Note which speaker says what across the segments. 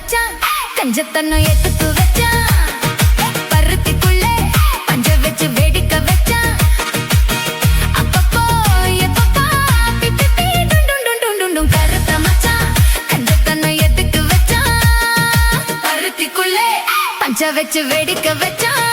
Speaker 1: மச்சான் கஞ்சத்தன்ன ஏத்துக்கு வச்சான் பருத்திக்குள்ளே பஞ்ச வச்சு வேடிக்க வச்சான் அப்பப்போ எப்பப்பா பிப்பி டுண்டும் கருத்த மச்சான் கஞ்சத்தன்ன ஏத்துக்கு வச்சான் பருத்திக்குள்ளே பஞ்ச வச்சு வேடிக்க வச்சான்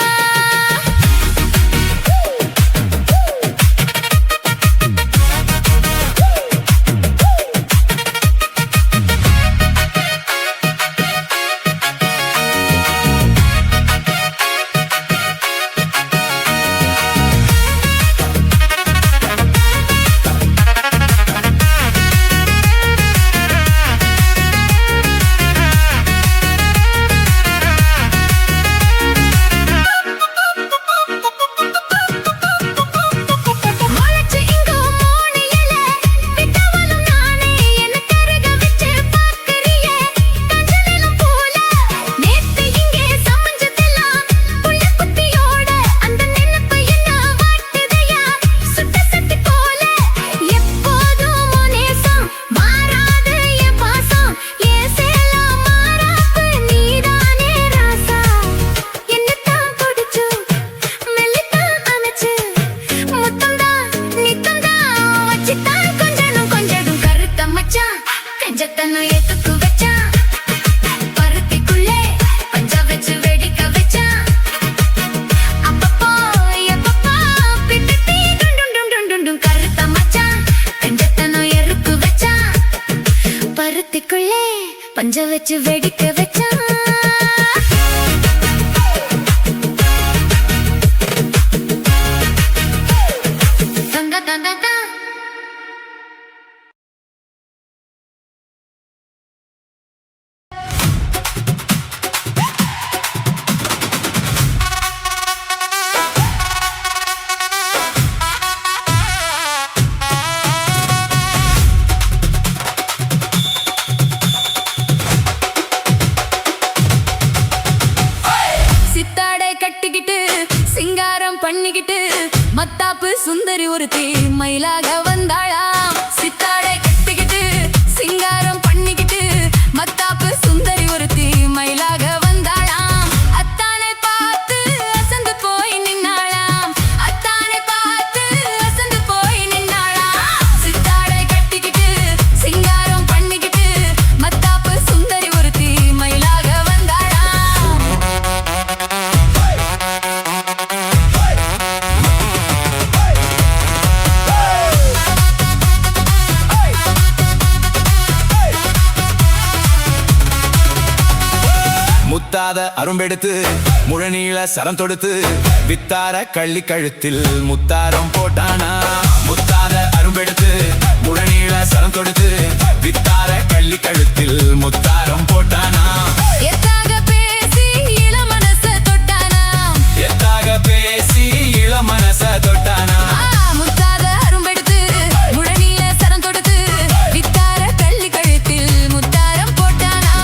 Speaker 1: கஞ்சத்தன்ன ஏத்துக்கு வச்சான் பருத்திக்குள்ளே பஞ்ச வச்சு வேடிக்க வச்சான் அப்பப்போ எப்பப்பா பிப்பி டுண்டும் கருத்த மச்சான் கஞ்சத்தன்ன எருக்கு வச்சான் பருத்திக்குள்ளே பஞ்ச வச்சு வேடிக்க வச்சான் சிங்காரம் பண்ணிக்கிட்டு மத்தாப்பு சுந்தரி ஒருத்தி மயிலாக வந்தாளாம் சித்தாடை கட்டிக்கிட்டு சிங்காரம் பண்ணிக்கிட்டு மத்தாப்பு சுந்தரி ஒருத்தி மயிலாக வந்தாளாம் அத்தானை பார்த்து அசந்து போய் நின்னாளாம் அத்தானை பார்த்து அசந்து போய் நின்னாளாம் சித்தாடை கட்டிக்கிட்டு சிங்காரம் பண்ணிக்கிட்டு மத்தாப்பு சுந்தரி ஒருத்தி மயிலாக வந்தாளாம்
Speaker 2: முத்தாத அரும்பெடுத்து முழநீள சரம் தொடுத்து வித்தார கள்ளி கழுத்தில் முத்தாரம் போட்டானா முத்தாத அரும்பெடுத்து முழநீள சரம் தொடுத்து வித்தார கள்ளி கழுத்தில் முத்தாரம் போட்டானா
Speaker 1: எத்தாக பேசி இள மனச தொட்டானா
Speaker 2: எத்தாக பேசி இள மனச தொட்டானா
Speaker 1: முத்தாத அரும்பெடுத்து முழநீள சரம் தொடுத்து வித்தார கள்ளி கழுத்தில் முத்தாரம் போட்டானா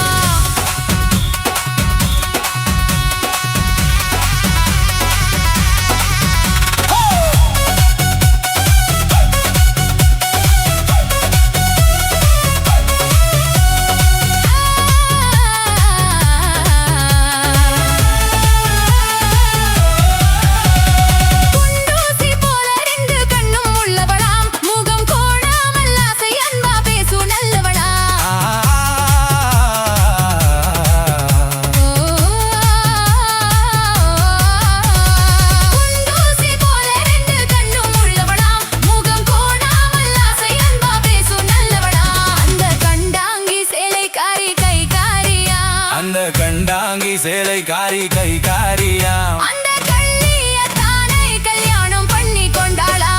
Speaker 2: கண்டாங்கி சேலை காரி கை காரியா
Speaker 1: அந்த கள்ளியத்தானை கல்யாணம் பண்ணி கொண்டாளா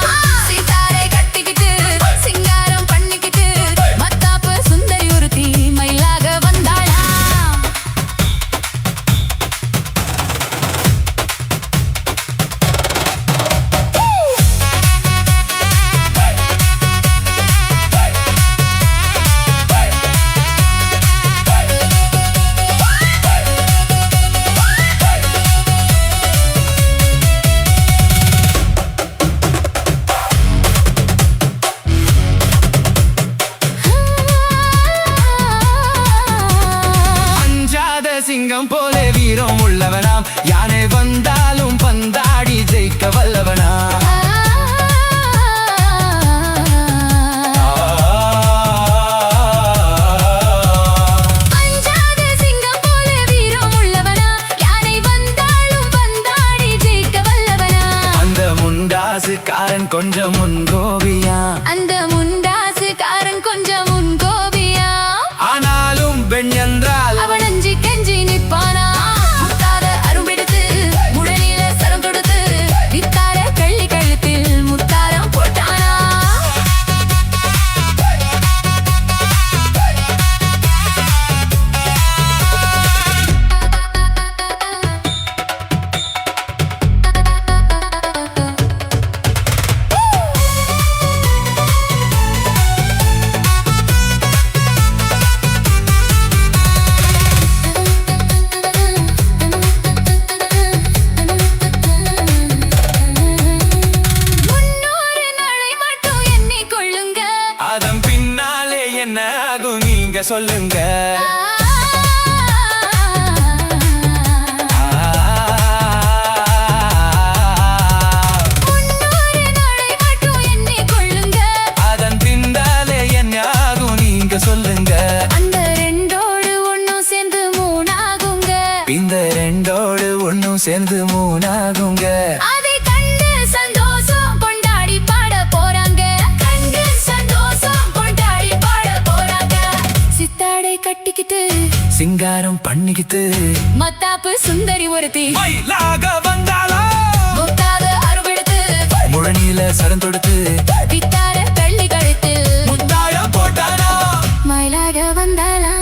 Speaker 1: சித்தாரை கட்டிக்கிட்டு சிங்காரம் பண்ணிக்கிட்டு மத்தாப்பு சுந்தரி ஒருத்தி மயிலாக வந்தாளா
Speaker 2: கொஞ்சம் முன்கோபியா,
Speaker 1: அந்த முண்டாசுக்காரன் கொஞ்சம் முன்கோபியா.
Speaker 2: ஆனாலும் பெண் என்றால்
Speaker 1: அவன் அஞ்சி கெஞ்சி நிற்பானா. முத்தாத அரும்பெடுத்து முடலில சரம் தொடுத்து வித்தார கள்ளி கழுத்தில் முத்தாரம் போட்டானா. முன்னூறு நாளை மட்டும் எண்ணிக்கொள்ளுங்க.
Speaker 2: அதன் பின்னாலே என்ன ஆகும் நீங்க சொல்லுங்க.
Speaker 1: முன்னூறு நாளை மட்டும் எண்ணிக்கொள்ளுங்க.
Speaker 2: அதன் பின்னாலே என்ன ஆகும் நீங்க சொல்லுங்க.
Speaker 1: அந்த ரெண்டோடு ஒண்ணும் சேர்ந்து மூணாகுங்க.
Speaker 2: இந்த ரெண்டோடு ஒண்ணும் சேர்ந்து மூணாகுங்க.
Speaker 1: அதை கண்டு சந்தோஷம் கொண்டாடி பாட போறாங்க. கண்டு சந்தோஷம் கொண்டாடி பாட போறாங்க. சித்தாடை கட்டிக்கிட்டு
Speaker 2: சிங்காரம் பண்ணிக்கிட்டு
Speaker 1: மத்தாப்பு சுந்தரி ஒருத்தி
Speaker 2: மயிலாக வந்தாளா,
Speaker 1: முத்தாத அருவெடுத்து
Speaker 2: முழனியில சரம் தொடுத்து
Speaker 1: வித்தார கள்ளி கழுத்தில்
Speaker 2: முத்தாயம் போட்டானா.
Speaker 1: மயிலாக வந்தாளா.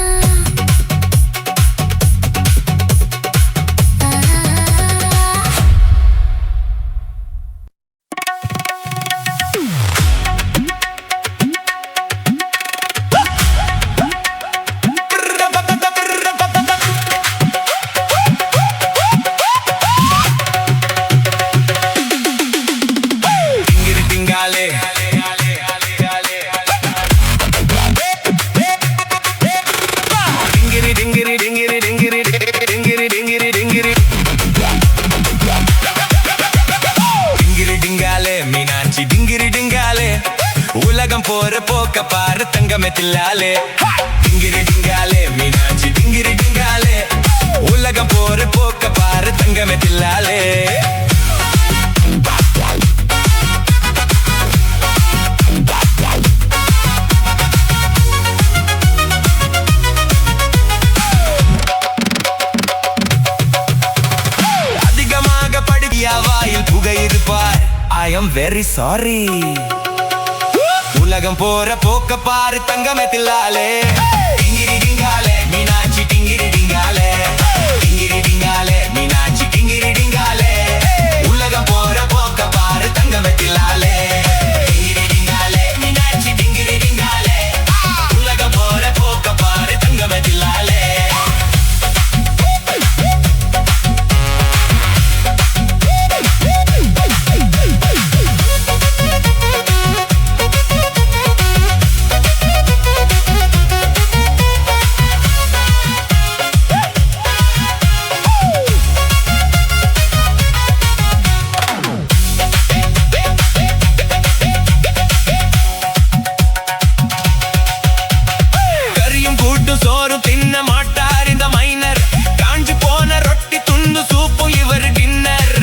Speaker 2: டிங்கிரி டிங்காலே, டிங்கிரி டிங்கிரி டிங்கிரி டிங்கிரி டிங்கிரி டிங்கிரி டிங்கிரி டிங்கிரி டிங்காலே மீனாட்சி டிங்கிரி டிங்காலே, உலகம் போற போக்க பாரு தங்கமே தில்லாலே. டிங்கிரி டிங்காலே மீனாட்சி டிங்கிரி டிங்காலே, உலகம் போற போக்க பாரு தங்கமே தில்லாலே. அதிகமாக படுகியா வாயில் புகை இருப்பார். I am very sorry. உலகம் போற போக்க பாரு தங்கமே தில்லாலே. டிங்கிரி டிங்காலே மீனாட்சி டிங்கிரி டிங்காலே, டிங்கிரி டிங்காலே மீனாட்சி டிங்கிரி டிங்காலே, உலகம் போற போக்க பாரு தங்கமே தில்லாலே. டிங்கிரி டிங்காலே மீனாட்சி டிங்கிரி டிங்காலே, உலகம் போற போக்க பாரு தங்கமே தில்லாலே. கறியும் கூட்டு சோறும் தின்ன மாட்டார் இந்த மைனர். காஞ்சு போன ரொட்டி துண்டு சூப்பும் இவர் டின்னர்.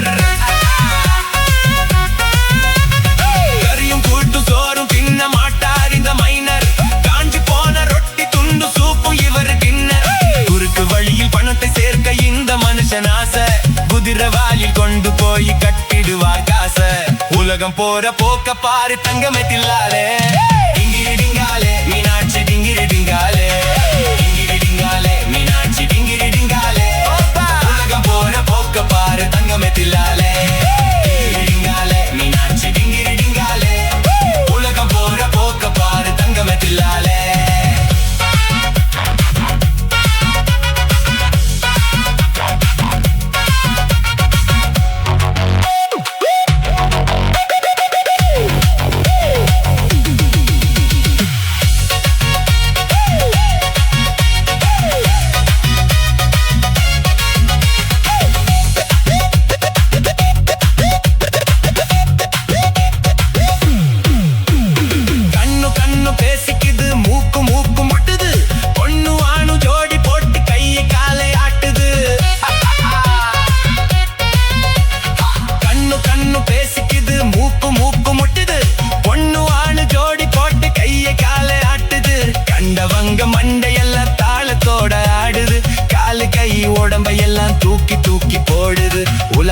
Speaker 2: கறியும் கூட்டு சோறும் தின்ன மாட்டார் இந்த மைனர். காஞ்சு போன ரொட்டி துண்டு சூப்பும் இவர் டின்னர். குறுக்கு வழியில் பணத்தை சேர்க்க இந்த மனுஷன் ஆசை. குதிரை வாயில் கொண்டு போய் கட்டிடுவார் காச. உலகம் போற போக்க பாரு தங்கமே தில்லாலே. டிங்கிரி டிங்காலே மீனாட்சி டிங்கிரி டிங்காலே, டிங்கிரி டிங்காலே மீனாட்சி டிங்கிரி டிங்காலே, உலகம் போற போக்க பாரு தங்கமே தில்லாலே. டிங்கிரி டிங்காலே மீனாட்சி டிங்கிரி டிங்காலே, உலகம் போற போக்க பாரு தங்கமே தில்லாலே.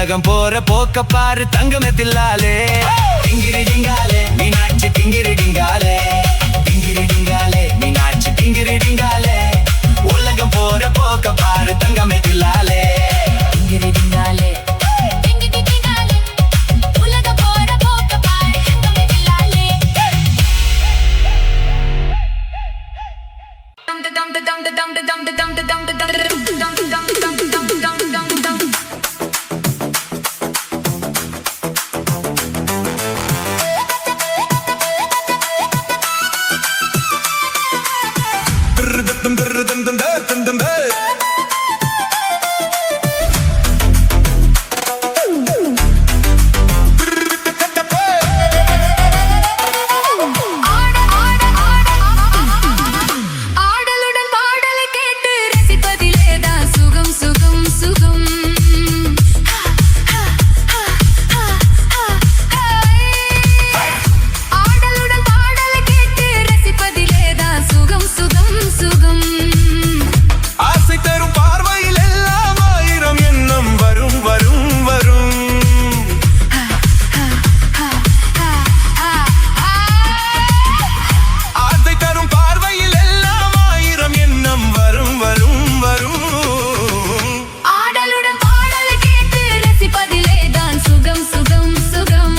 Speaker 2: உலகம் போற போக்க பாரு தங்கமே தில்லாலே டிங்கிரி டிங்காலே மீனாட்சி டிங்கிரி டிங்காலே டிங்கிரி டிங்காலே மீனாட்சி டிங்கிரி டிங்காலே உலகம் போற போக்க பாரு தங்கமே தில்லாலே
Speaker 1: டிங்கிரி டிங்காலே டிங்கிரி டிங்காலே உலகம் போற போக்க பாரு தங்கமே Thillale dum dum dum dum dum dum dum dum dum ஆடலுடன் பாடலை கேட்டு ரசிப்பதிலேதான் சுகம் சுகம் சுகம் ஆடலுடன் பாடலை கேட்டு ரசிப்பதிலேதான் சுகம் சுகம் சுகம்
Speaker 2: ஆசை தரும் பார்வையில் எல்லாம் ஆயிரம் எண்ணம் வரும் வரும் வரும் ஆசை தரும் பார்வையில் எல்லாம் ஆயிரம் எண்ணம் வரும் வரும் வரும்
Speaker 1: ஆடலுடன் பாடலை கேட்டு ரசிப்பதிலேதான் சுகம் சுகம் சுகம்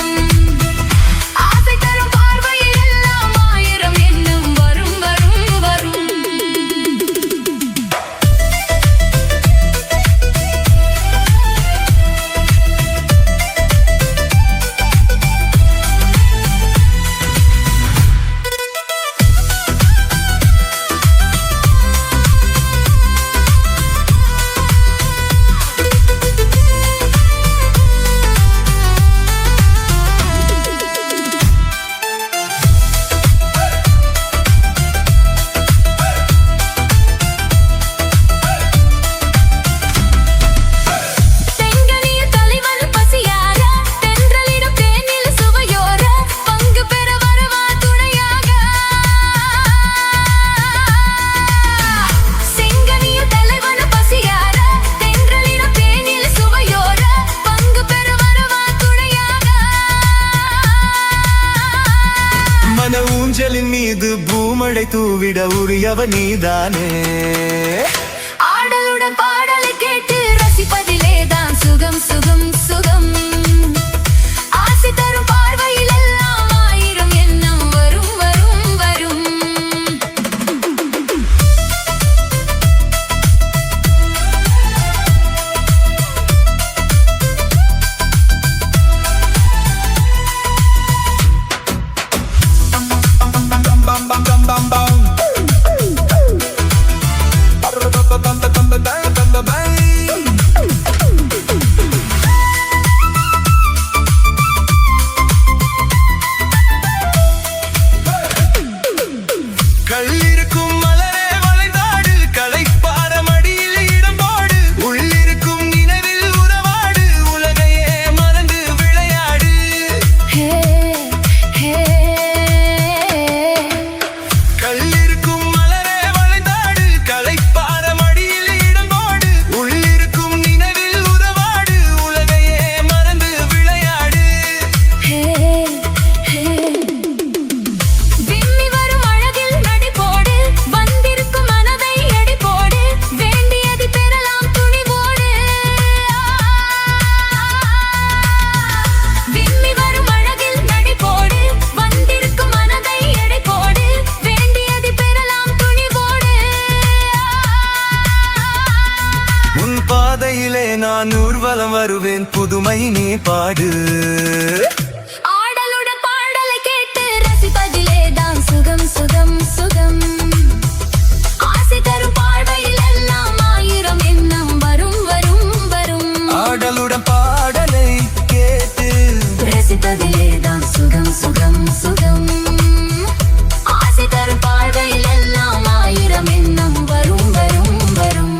Speaker 1: ஆசை தரும் பார்வையில் எல்லாம் ஆயிரம் எண்ணம் வரும் வரும் வரும் செங்கனிய தலைவன் பசியாக தென்றலிடம் தேனில் சுவையோர பங்கு பெற வரவா துணையாக செங்கனிய தலைவன் பசியாக தென்றலிடம் தேனில் சுவையோர பங்கு பெற வரவா துணையாக
Speaker 2: மன ஊஞ்சலின் மீது பூமழை தூவிட உரியவ நீதானே
Speaker 1: ஆடலுடன் பாடலை கேட்டு ரசிப்பதிலேதான் சுகம் சுகம் சுகம் ஆசை தரும் பார்வையில் எல்லாம் ஆயிரம் எண்ணம் வரும் வரும் வரும்
Speaker 2: கள்ளிருக்கும் மலரே வளைந்தாடு களைப்பார மடியில் இடம் போடு உள்ளிருக்கும் நினைவில் உறவாடு உலகையே மறந்து விளையாடு
Speaker 1: ஹே ஹே
Speaker 2: கள்ளிருக்கும் மலரே வளைந்தாடு களைப்பார மடியில் இடம் போடு உள்ளிருக்கும் நினைவில் உறவாடு உலகையே மறந்து விளையாடு
Speaker 1: ஹே ஹே விம்மி வரும் அழகில் நடி போடு வந்திருக்கும் மனதை எடை போடு வேண்டியது பெறலாம் துணிவோடு விம்மி வரும் அழகில் நடி போடு வந்திருக்கும் மனதை எடை போடு வேண்டியது பெறலாம் துணிவோடு
Speaker 2: உன் பாதையிலே நான் ஊர்வலம் வருவேன் புதுமை நீ பாடு
Speaker 1: ஆடலுடன் பாடலை கேட்டு ரசிப்பதிலேதான் சுகம் சுகம் சுகம் ஆசை தரும் பார்வையில் எல்லாம் ஆயிரம் எண்ணம் வரும் வரும் வரும்
Speaker 2: ஆடலுடன் பாடலை கேட்டு
Speaker 1: ரசிப்பதிலேதான் சுகம் சுகம் சுகம் ஆசை தரும் பார்வையில் எல்லாம் ஆயிரம் எண்ணம் வரும் வரும் வரும்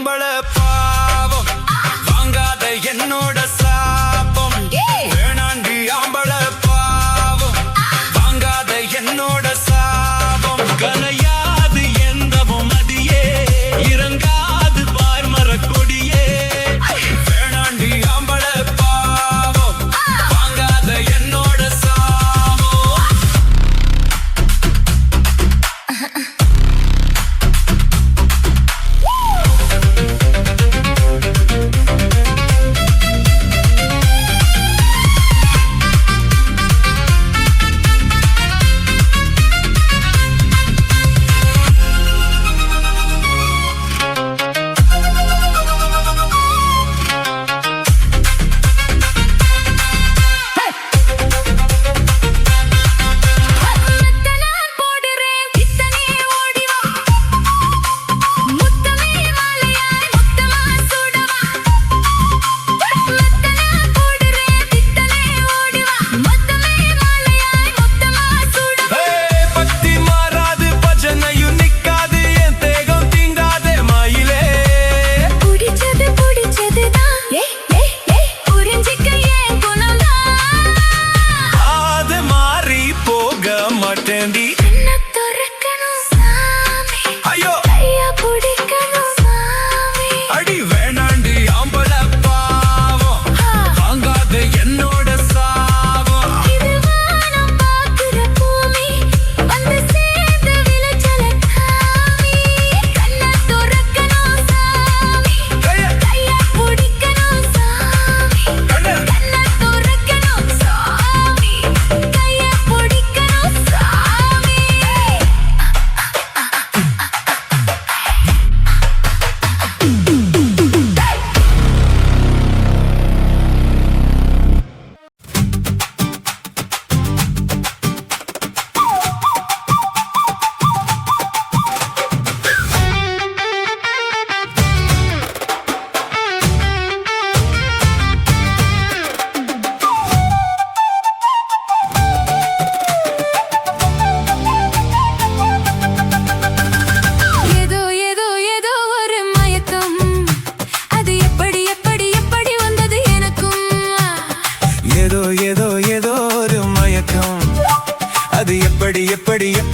Speaker 2: ஆம்பள பாவம் வாங்காத என்னோட சாபம் வேணாண்டி ஆம்பள பாவம் வாங்காத என்னோட சாபம் கலையாது எந்தவும் மதியே இறங்காது பார்மர கொடியே வேணாண்டி ஆம்பள பாவம் வாங்காத என்னோட சாபம்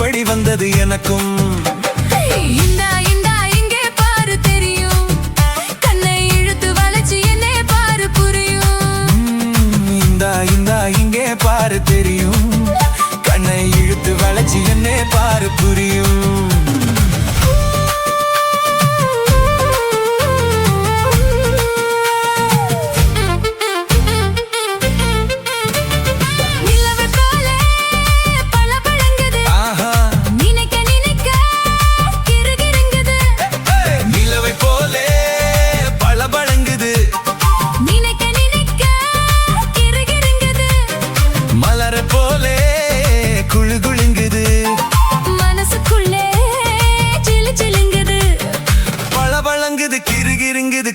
Speaker 2: எப்படி வந்தது எனக்கும்
Speaker 1: இந்தா இந்தா இங்கே பாரு தெரியும் கண்ணை இழுத்து வளைச்சு என்னே பாரு புரியும்
Speaker 2: இந்தா இந்தா இங்கே பாரு தெரியும் கண்ணை இழுத்து வளைச்சு என்னே பாரு புரியும்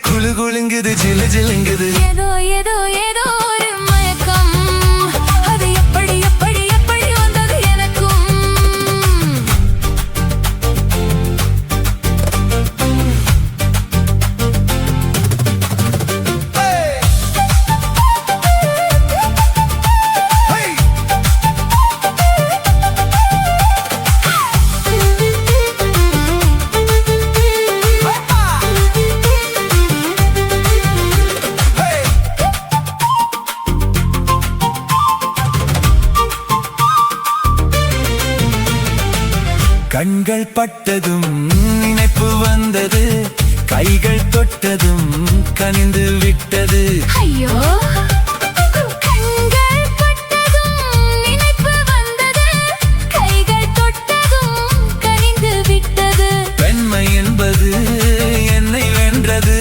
Speaker 2: குளு குலுங்குது ஜிலு ஜிலுங்குது
Speaker 1: ஏதோ ஏதோ ஏதோ ஒரு மயக்கம் அது எப்படி எப்படி எப்படி வந்தது எனக்கும்
Speaker 2: கண்கள் பட்டதும் நினைப்பு வந்தது கைகள் தொட்டதும் கனிந்து விட்டது
Speaker 1: ஐயோ கண்கள் பட்டதும் நினைப்பு வந்தது கைகள் தொட்டதும் கனிந்து விட்டது
Speaker 2: பெண்மை என்பது என்னை வென்றது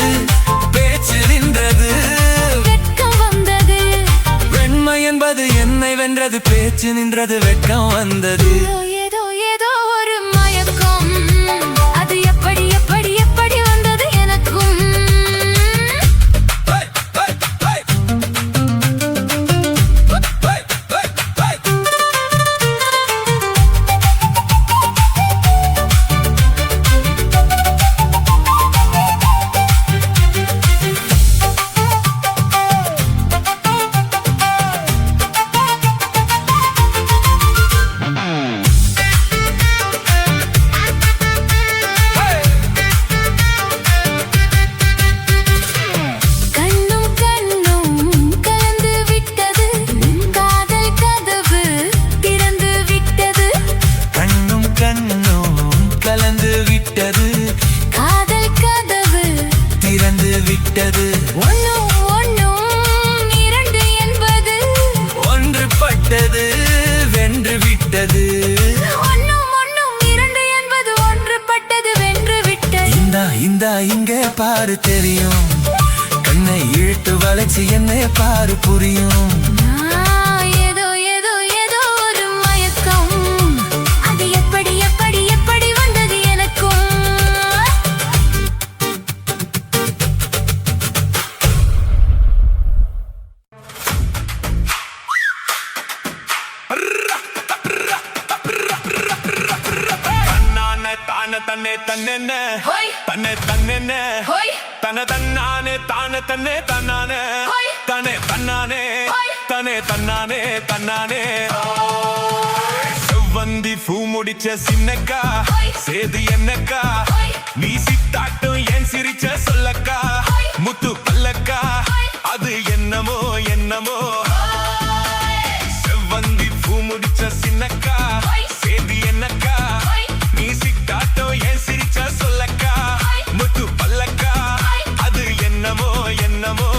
Speaker 2: பேச்சு நின்றது
Speaker 1: வெட்கம் வந்தது
Speaker 2: பெண்மை என்பது என்னை வென்றது பேச்சு நின்றது வெட்கம் வந்தது
Speaker 1: ஏதோ ஏதோ ஒரு மயக்கம் அது எப்படி எப்படி எப்படி வந்தது எனக்கும்
Speaker 2: விட்டது
Speaker 1: ஒண்ணும் ஒண்ணும் இரண்டு என்பது
Speaker 2: ஒன்றுபட்டது வென்று விட்டது
Speaker 1: ஒண்ணும் ஒண்ணும் இரண்டு என்பது ஒன்றுபட்டது வென்று விட்டது
Speaker 2: இந்தா இங்கே பாரு தெரியும் கண்ணை இழுத்து வளைச்சு என்னை பாரு புரியும்
Speaker 1: ஏதோ ஏதோ ஏதோ ஒரு மயக்கம் அது எப்படி எப்படி எப்படி வந்தது எனக்கும்
Speaker 2: தன்னை தன்னென்ன
Speaker 1: ஹோய்
Speaker 2: தன்னை தன்னென்ன
Speaker 1: ஹோய்
Speaker 2: தன தன்னானே தானே தன்னே தன்னானே
Speaker 1: ஹோய்
Speaker 2: தனே தன்னானே
Speaker 1: ஹோய்
Speaker 2: தனே தன்னானே தன்னானே செவ்வந்தி பூ முடிச்ச சின்னக்கா
Speaker 1: ஹோய்
Speaker 2: சேது என்னக்கா
Speaker 1: ஹோய்
Speaker 2: நீ சித்தாட்டும் ஏன் சிரிச்ச சொல்லக்கா
Speaker 1: ஹோய்
Speaker 2: முத்து பல்லக்கா
Speaker 1: ஹோய்
Speaker 2: அது என்னமோ என்னமோ செவ்வந்தி பூ முடிச்ச சின்னக்கா
Speaker 1: ஹோய்
Speaker 2: சேது என்னக்கா
Speaker 1: ஹோய்
Speaker 2: நீ சித்தாட்டும் ஏன் சிரிச்ச சொல்லக்கா
Speaker 1: ஹோய்
Speaker 2: முத்து பல்லக்கா
Speaker 1: ஹோய்
Speaker 2: அது என்னமோ என்னமோ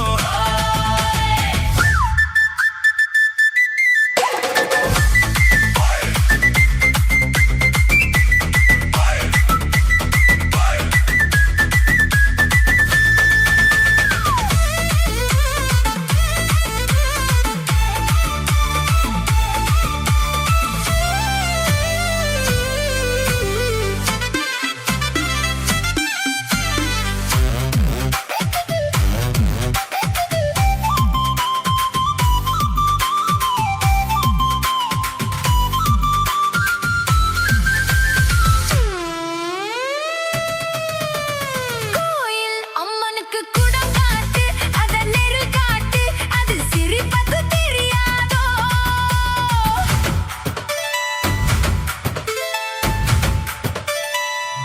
Speaker 1: கோயில் அம்மனுக்கு குடம் காட்டு அத நெருல் காட்டு அது சிரிப்பது தெரியாதோ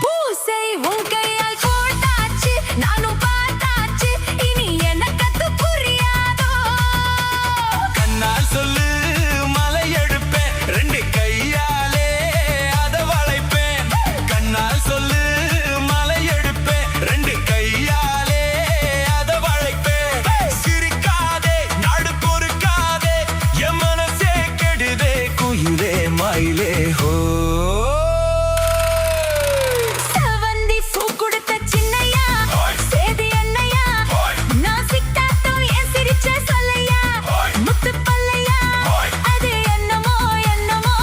Speaker 1: பூசை உன் கையால் போட்டாச்சு நானும் பார்த்தாச்சு இனி எனக்கு அது புரியாதோ
Speaker 2: கண்ணால் சொல்லு மலை எடுப்பேன் ரெண்டு கையாலே அத வளைப்பேன் கண்ணால் சொல்லு மலை எடுப்பேன் ரெண்டு கையாலே அத வளைப்பேன் சிரிக்காதே நாடு பொறுக்காதே என் மனசே கெடுதே குயிலே மயிலே ஹோ
Speaker 1: செவந்தி பூ கொடுத்த சின்னையா சேது என்னையா நான் சிட்டாட்டம் ஏன் சிரிச்ச சொல்லையா முத்து பல்லையா அது என்னமோ என்னமோ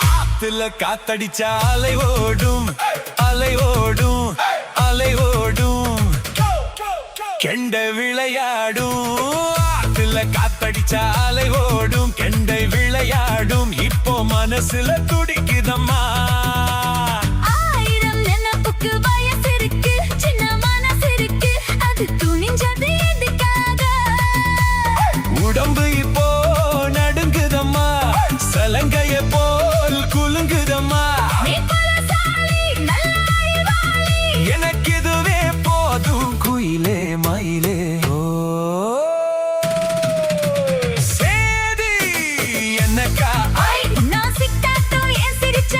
Speaker 2: ஆத்துல காத்தடிச்சா அலை ஓடும் அலை ஓடும் அலை ஓடும் கெண்டை விளையாடும் ஆத்துல காத்தடிச்சா அலை ஓடும் கெண்டை விளையாடும் இப்போ மனசுல துடிக்குதம்மா
Speaker 1: ஆயிரம் நினைப்புக்கு வயசு இருக்கு சின்ன மனசு இருக்கு அது துணிஞ்சது எதுக்காக
Speaker 2: உடம்பு இப்போ நடுங்குதம்மா சலங்கைய போல் குலுங்குதம்மா
Speaker 1: நீ பலசாலி நல்ல அறிவாளி
Speaker 2: எனக்கு இதுவே போதும் குயிலே மயிலே ஓ சேதி என்னக்கா
Speaker 1: நான் சிட்டாட்டம் ஏன் சிரிச்ச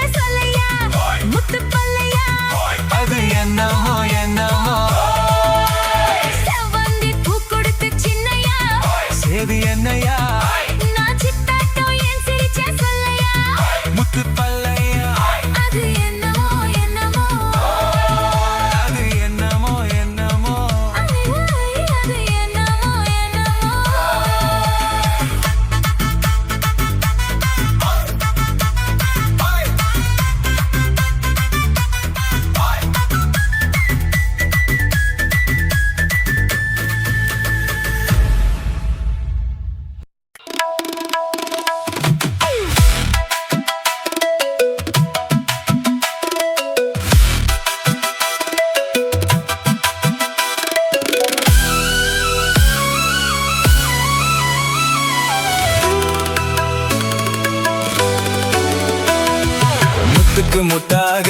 Speaker 2: முத்துக்கு முத்தாக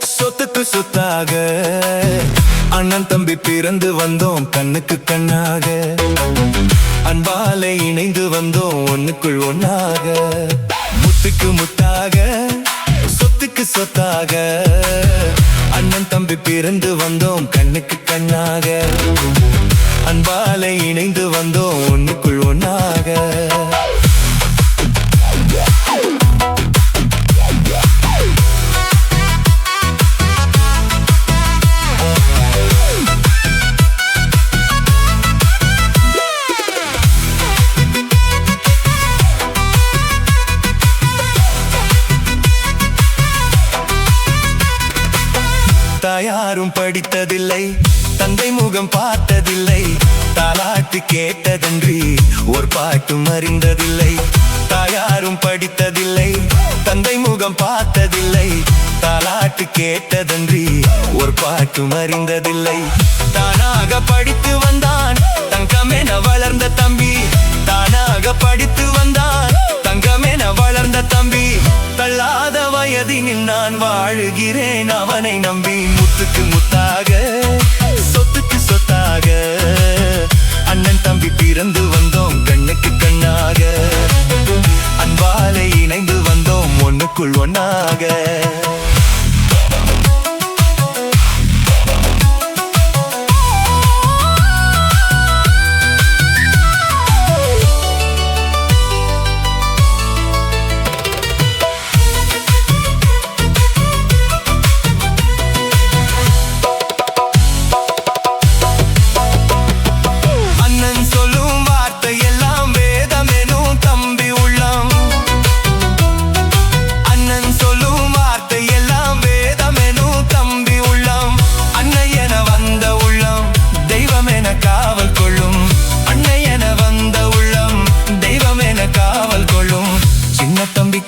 Speaker 2: சொத்துக்கு சொத்தாக அண்ணன் தம்பி பிறந்து வந்தோம் கண்ணுக்கு கண்ணாக அன்பாலே இணைந்து வந்தோம் ஒண்ணுக்குள் ஒண்ணாக முத்துக்கு முத்தாக சொத்துக்கு சொத்தாக அண்ணன் தம்பி பிறந்து வந்தோம் கண்ணுக்கு கண்ணாக அன்பாலே இணைந்து வந்தோம் ஒண்ணுக்குள் ஒண்ணாக தாயாரும் படித்ததில்லை தந்தை முகம் பார்த்ததில்லை தாலாட்டு கேட்டதன்றி ஒரு பாட்டும் அறிந்ததில்லை தாயாரும் படித்ததில்லை தந்தை முகம் பார்த்ததில்லை தாலாட்டு கேட்டதன்றி ஒரு பாட்டும் அறிந்ததில்லை தானாக படித்து வந்தான் தங்கமென வளர்ந்த தம்பி தானாக படித்து வந்தான் தங்கமென வளர்ந்த தம்பி தள்ளாத வயதினில் நான் வாழுகிறேன் அவனை நம்பி முத்துக்கு முத்தாக சொத்துக்கு சொத்தாக அண்ணன் தம்பி பிறந்து வந்தோம் கண்ணுக்கு கண்ணாக அன்பாலே இணைந்து வந்தோம் ஒண்ணுக்குள் ஒண்ணாக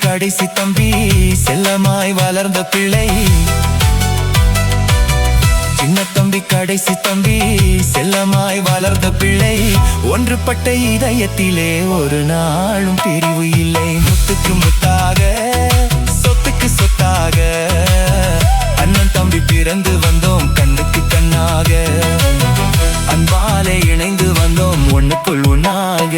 Speaker 2: கடைசி தம்பி செல்லமாய் வளர்ந்த பிள்ளை சின்ன தம்பி கடைசி தம்பி செல்லமாய் வளர்ந்த பிள்ளை ஒன்றுபட்ட இதயத்திலே ஒரு நாளும் பிரிவு இல்லை முத்துக்கு முத்தாக சொத்துக்கு சொத்தாக அண்ணன் தம்பி பிறந்து வந்தோம் கண்ணுக்கு கண்ணாக அன்பாலே இணைந்து வந்தோம் ஒண்ணுக்குள் ஒண்ணாக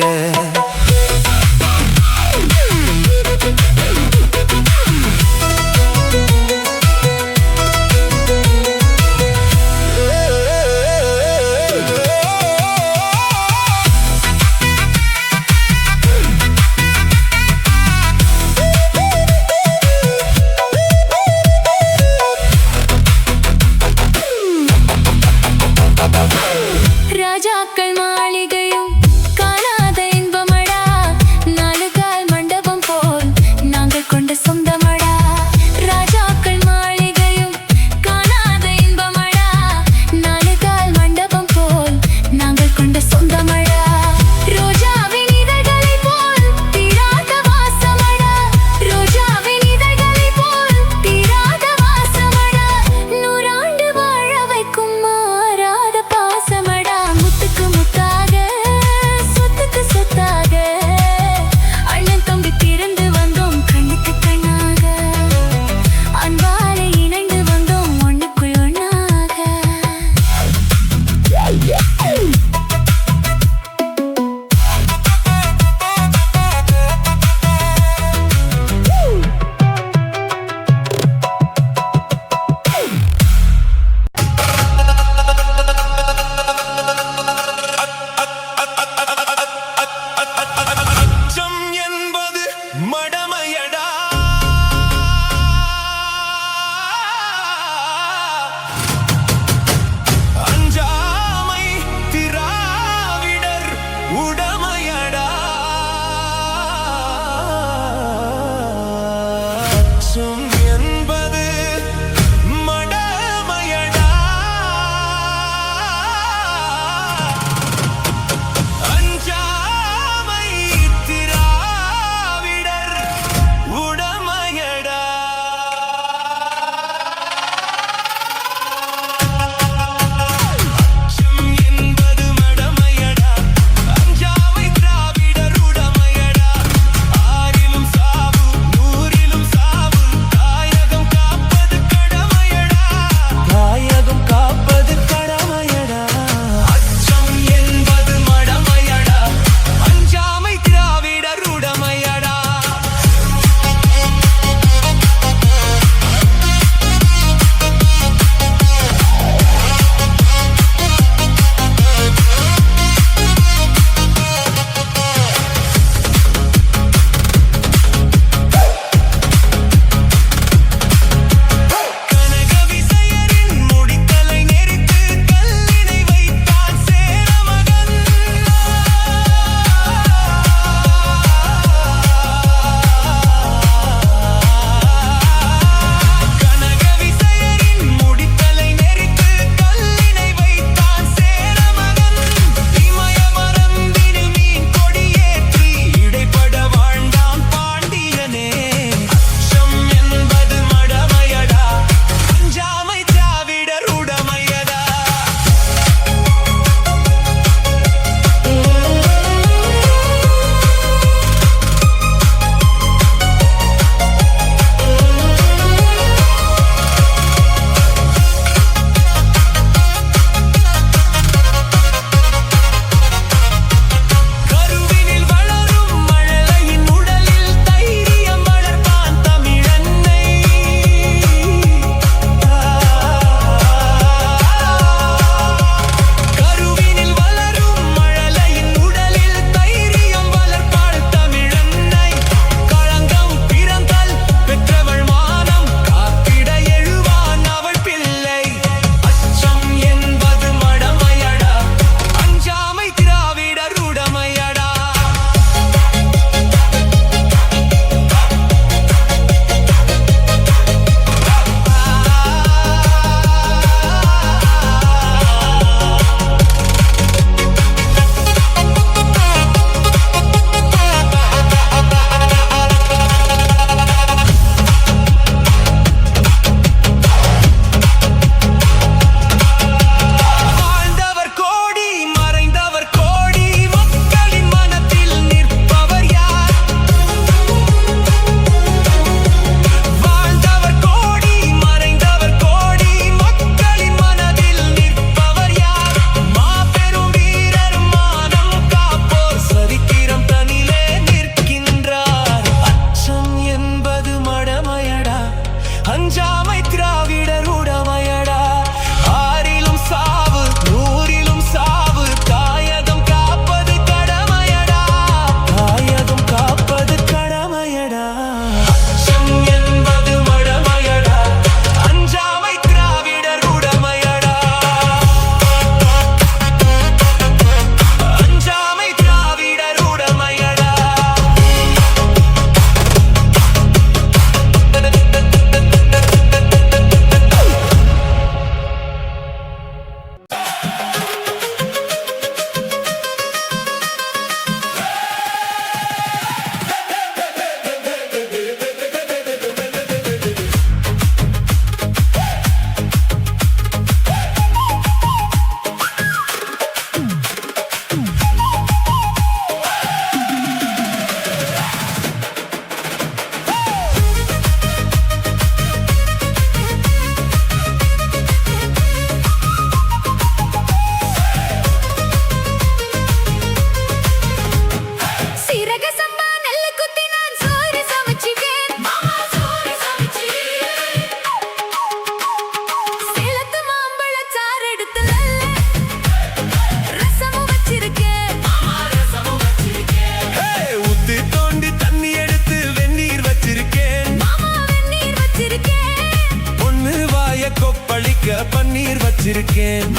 Speaker 2: கொப்பளிக்க பன்னீர் வச்சிருக்கேன்.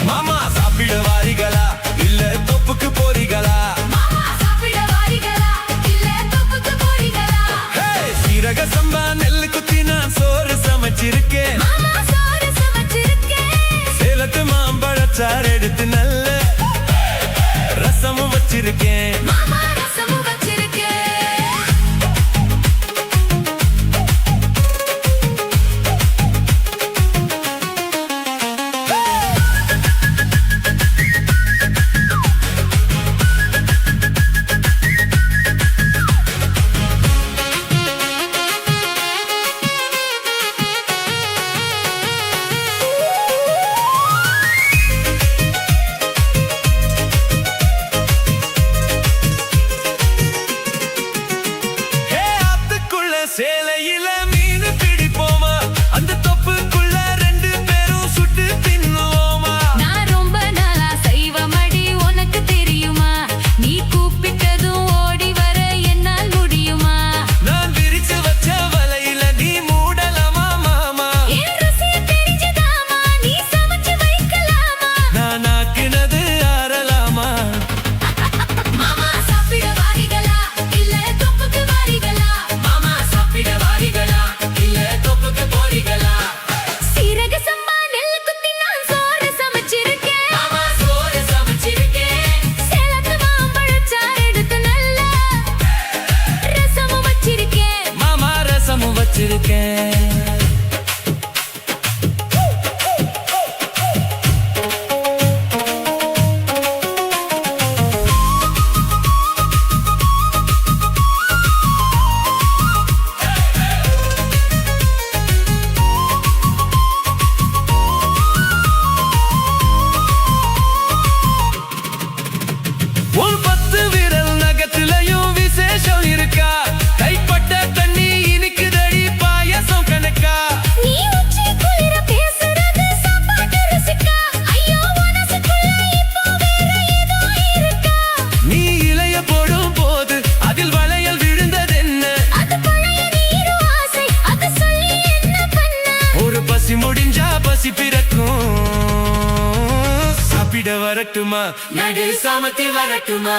Speaker 2: மாமா சாப்பிட வாரிகளா இல்ல தொப்புக்கு போறீங்களா? ஹே, சீரக சம்பா நெல்லு குத்தி நான் சோறு சமைச்சிருக்கேன். சேலத்து மாம்பழச்சாறு எடுத்து நல்ல ரசமும் வச்சிருக்கேன். சேலையில மீன் பிடிப்போமா? அந்த தொப்புக்குள்ள 2 பேரும் சுட்டு தின்னுவோமா?
Speaker 1: நான் ரொம்ப நாளா செய்வமடி உனக்கு தெரியுமா? நீ கூப்பிட்டதும் ஓடி வர என்னால் முடியுமா?
Speaker 2: நான் விரிச்சு வச்ச வலையில நீ மூடலாமா மாமா?
Speaker 1: என் ருசிய தெரிஞ்சுதாமா நீ சமைச்சு வைக்கலாமா?
Speaker 2: நான் ஆக்கினது ஆறலாமா?
Speaker 1: மாமா சாப்பிட வாரிகளா இல்ல தொப்புக்கு வாரிகளா? சீரக சம்பா நெல்லு குத்தி நான் சோறு சமைச்சிருக்கேன். சேலத்து மாம்பழச்சாறு எடுத்து நல்ல ரசமும் வச்சிருக்கேன்.
Speaker 2: மாமா ரசமும் வச்சிருக்கேன். உன் 10 விரல் நகத்திலையும் விசேஷம் இருக்கா? கைப்பட்ட தண்ணி இனிக்குதடி பாயசம் கணக்கா?
Speaker 1: நீ உச்சி குளிர பேசுறது சாப்பாட்டு ருசிக்கா? ஐயோ மனசுக்குள்ள இப்போ வேற ஏதோ இருக்கா?
Speaker 2: நீ இலைய போடும் போது அதில் வளையல் விழுந்ததென்ன?
Speaker 1: அது பழைய நீரு ஆசை அது சொல்லி என்ன பண்ண?
Speaker 2: ஒரு பசி முடிஞ்சா பசி பிறக்கும். சாப்பிட வரட்டுமா?
Speaker 1: நடு சாமத்தி வரட்டுமா?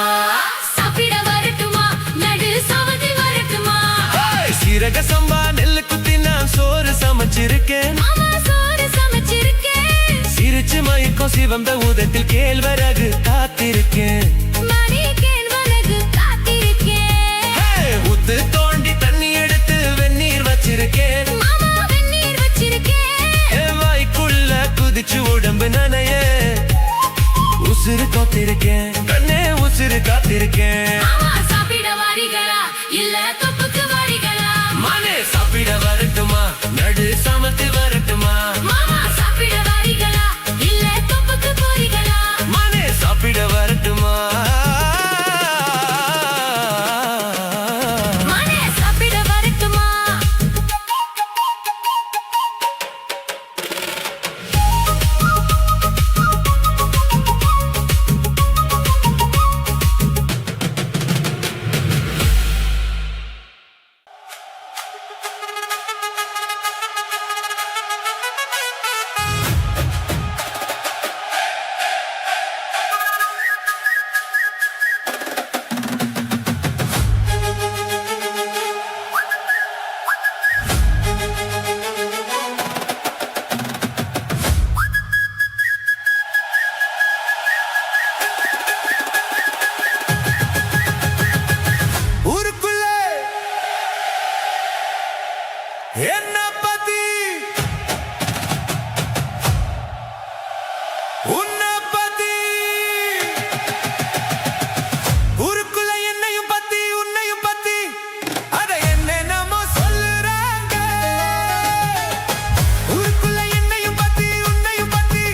Speaker 1: சாப்பிட வரட்டுமா? நடு சாமத்தி வரட்டுமா?
Speaker 2: ஹேய், சீரக சம்பா நெல்லு குத்தி நான் சோறு சமைச்சிருக்கேன்.
Speaker 1: மாமா சோறு சமைச்சிருக்கேன்.
Speaker 2: சிரிச்சு மயக்கம் சிவந்த ஊதத்தில் கேழ்வரகு காத்திருக்கேன்.
Speaker 1: மணி கேழ்வரகு காத்திருக்கேன்.
Speaker 2: ஹேய், ஊத்து தோண்டி தண்ணி எடுத்து வெந்நீர் வச்சிருக்கேன்.
Speaker 1: மாமா வெந்நீர் வச்சிருக்கேன்.
Speaker 2: என் வாய்க்குள்ள குதிச்சு உடம்பு நனைய உசுறு காத்திருக்கேன். கண்ணே உசுறு காத்திருக்கேன்.
Speaker 1: மாமா சாப்பிட வாரிகளா இல்ல தொப்புக்கு வாரிகளா?
Speaker 2: மனே சாப்பிட வரட்டுமா? நடு சமத்து வரட்டுமா?
Speaker 1: மாமா சாப்பிட வாரிகளா இல்ல தொப்புக்கு போரிகளா?
Speaker 2: மனே சாப்பிட வரட்டுமா?
Speaker 1: மனே சாப்பிட வரட்டுமா?
Speaker 2: என்ன பத்தி உன்னை பத்தி ஊருக்குள்ள என்னையும் பத்தி உன்னையும் பத்தி அத என்னென்னமோ சொல்லுறாங்க. ஊருக்குள்ள என்னையும் பத்தி உன்னையும் பத்தி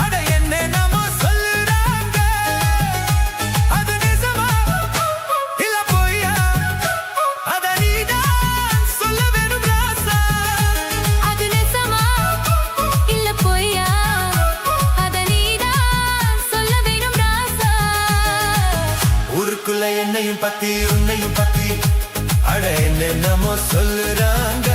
Speaker 2: அத என்னென்னமோ சொல்லுறாங்க. அது நிஜமா இல்ல பொய்யா அத நீதான் சொல்ல வேணும் ராசா.
Speaker 1: அது நிஜமா இல்ல பொய்யா அத நீதான் சொல்ல வேணும் ராசா.
Speaker 2: ஊருக்குள்ள என்னையும் பத்தி உன்னையும் பத்தி அட என்னென்னமோ சொல்லுறாங்க.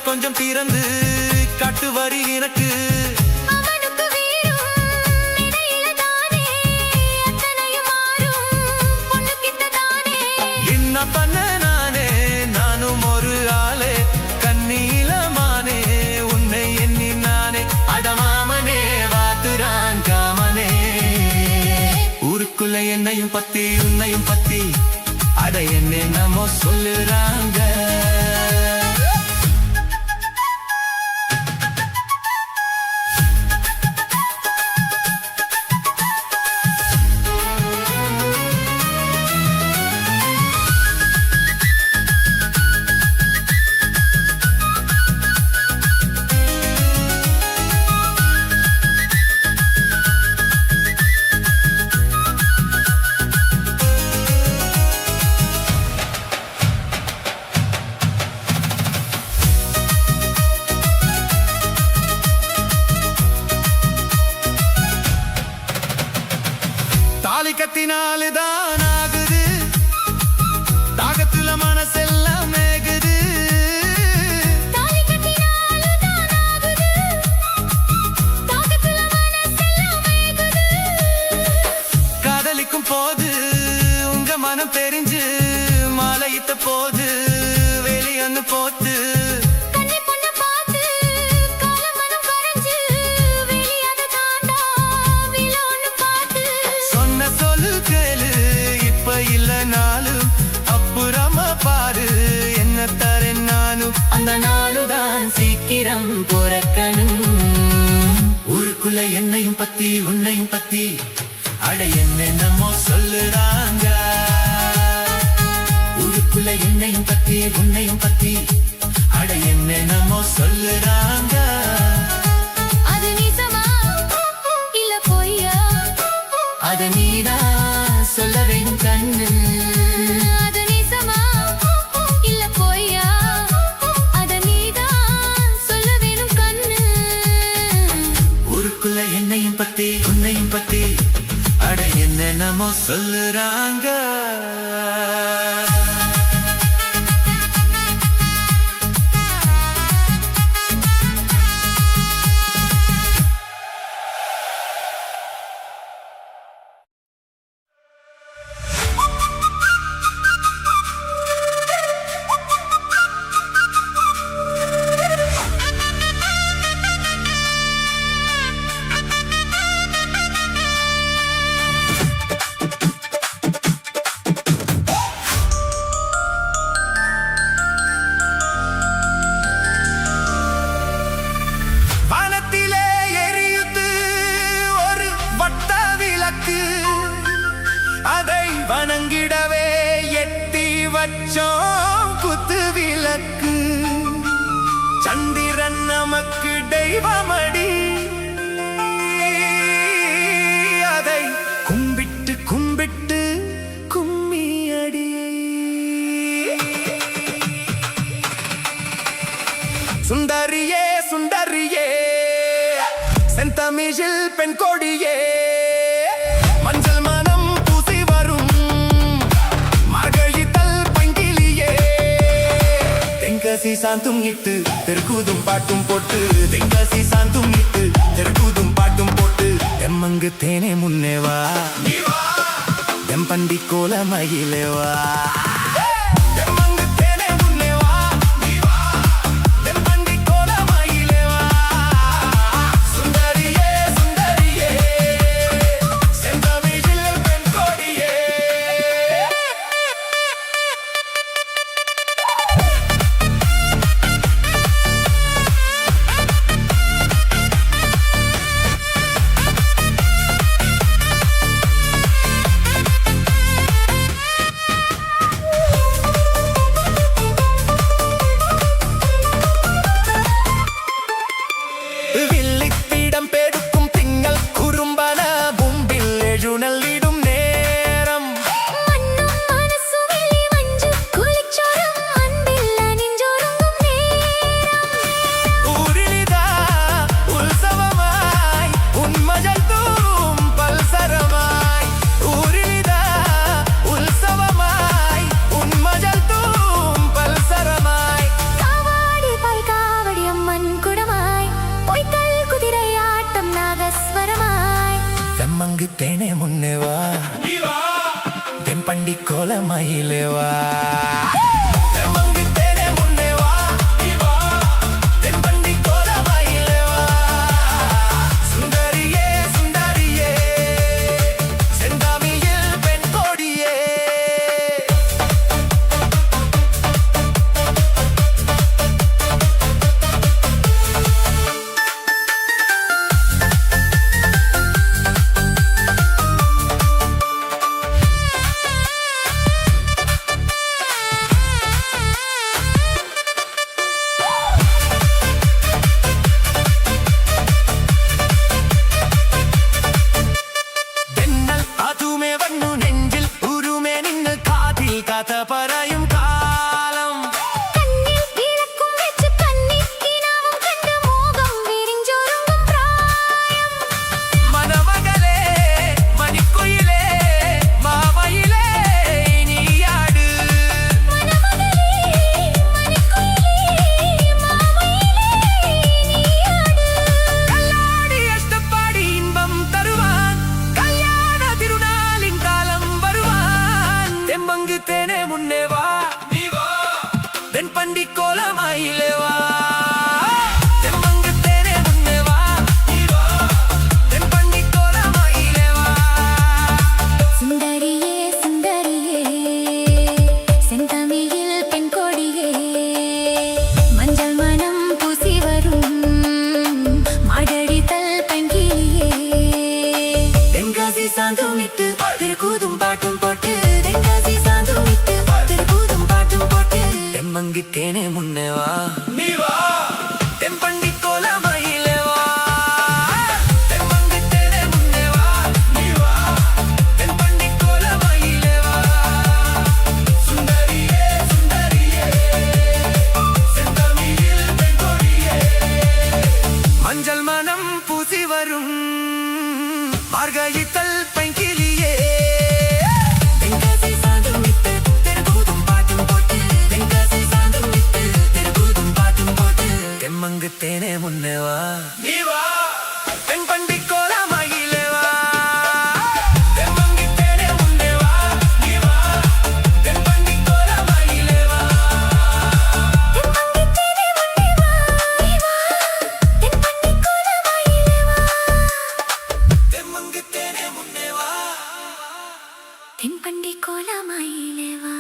Speaker 2: கொஞ்சம் திறந்து காட்டு வரி எனக்கு
Speaker 1: அவனுக்கு வீரும் இடையில தானே அத்தனையும் மாறும் பொண்ணுக்கிட்ட தானே
Speaker 2: என்ன பண்ண நானும் ஒரு ஆளே கண்ணீலமானே உன்னை எண்ணி நானே அடமாமனே வாத்துறான் காமனே ஊருக்குள்ள என்னையும் பத்தி உன்னையும் பத்தி அட என்னமோ சொல்லுறாங்க தாலி கத்தினால்தான் ஆகுது தாகத்துல மனசெல்லாம் மேகுது
Speaker 1: தாலி கட்டினால்தான் ஆகுது தாகத்துல மனசெல்லாம் மேகுது
Speaker 2: காதலிக்கும் போது உங்க மனம் தெரிஞ்சு மாலையிட்ட போது வெளியொன்னு போத்து
Speaker 1: கண்ணி பொண்ண பார்த்து கால மனம் கரைஞ்சு வெளியாத தாண்டா விலோன்னு பார்த்து
Speaker 2: சொன்ன சொல்லு கேளு இப்ப இல்ல நாளும் அப்புறமா பாரு என்ன தரேன் நானும் அந்த நாளுதான் சீக்கிரம் பொறக்கணும் ஊருக்குள்ள என்னையும் பத்தி உன்னையும் பத்தி அட என்னமோ சொல்லுறாங்க ஊருக்குள்ள என்னையும் பத்தி உன்னையும் பத்தி அட என்னமோ சொல்லுறாங்க
Speaker 1: அது நிஜமா இல்ல பொய்யா
Speaker 2: அத நீதான் சொல்ல வேணும் கண்ணு
Speaker 1: அது நிஜமா இல்ல பொய்யா அத நீதான் சொல்ல வேணும் கண்ணு
Speaker 2: ஊருக்குள்ள என்னையும் பத்தி உன்னையும் பத்தி அட என்னமோ சொல்லுறாங்க வானத்திலே எரியுது ஒரு வட்ட விளக்கு அதை வணங்கிடவே எட்டி வச்சோம் குத்து விளக்கு சந்திரன் நமக்கு தெய்வமடி அதை கும்பிட்டு கும்பிட்டு கும்மியடி சுந்தரியே சுந்தரியே செந்தமிழில் பெண் கொடியே மஞ்சள் மனம் பூசி வரும் மார்கழித்தல் பங்கிலியே தெங்கசி சாந்தும் இட்டு தெருக்கூதும் பாட்டும் போட்டு தெங்கசி சாந்தும் இட்டு தெருக்கூதும் பாட்டும் போட்டு தெம்மங்கு தேனே முன்னே வா தெம்பண்டி கோல மயிலே வா தென்பண்டி கோலமயிலேவா தெம்மங்கித்தேனே முன்னே வா நீ வா தென்பண்டி கோலமயிலேவா சுந்தரியே சுந்தரியே செந்தாமியில் பெண் கொடியே കഥ പറയും കാലം
Speaker 1: കണ്ണിൽ വിളക്കും വെച്ച് കണ്ണിക്കിനാവും കണ്ട് മോഹം വിരിഞ്ചൊരുങ്ങും പ്രായം
Speaker 2: മനമകളെ മണിക്കുയിലേ മാമയിലേ നീയാട്
Speaker 1: മനമകളേ മണിക്കുയിലേ മാമയിലേ നീയാട്
Speaker 2: കല്ലാടി അഷ്ടപ്പാടി ഇன்பം തരുവാൻ കല്യാണ തിരുനാളിൻ കാലം വരുവാൻ തെമ്മങ്കിത്തേനെ മുന്നേ വാ നീ വാ തെൻപണ്ടി കോലമയിലേ വാ തെമ്മങ്കിത്തേനെ മുന്നേ വാ നീ വാ തെൻപണ്ടി കോലമയിലേ വാ
Speaker 1: സുന്ദരിയേ സുന്ദരിയേ செந்தமிழில் பெண் கொடியே மஞ்சள் மனம் பூசி வரும் மாடடித்தல் பெண்கிளியே
Speaker 2: தென்காசி சாந்துமிட்டு திருக்கூதும் பாட்டும் போட்டு தென்காசி சாந்துமிட்டு திருக்கூதும் பாட்டும் போட்டு தெம்மங்கித்தேனே முன்னே வா நீ வா தென்பண்டி கோலமயிலே வா தெம்மங்கித்தேனே முன்னே வா நீ வா தென்பண்டி கோலமயிலே வா சுந்தரியே சுந்தரியே செந்தமிழில் பெண் கொடியே மஞ்சள் மனம் பூசி வரும் மார்கழித்தல் பைங்கிலியே தென்காசி சாந்துமிட்டு திருக்கூதும் பாட்டும் போட்டு தென்காசி சாந்துமிட்டு திருக்கூதும் பாட்டும் போட்டு தெம்மங்கித்தேனே முன்னே வா நீ வா தென்பண்டி கோலமயிலே வா தெம்மங்கித்தேனே முன்னே வா நீ வா தென்பண்டி கோலமயிலே வா
Speaker 1: தென்மங்கித்தேனே முன்னே வா நீ வா தென்பண்டி கோலமயிலே வா
Speaker 2: தெம்மங்கித்தேனே முன்னே வா
Speaker 1: தென்பண்டி கோலமயிலே வா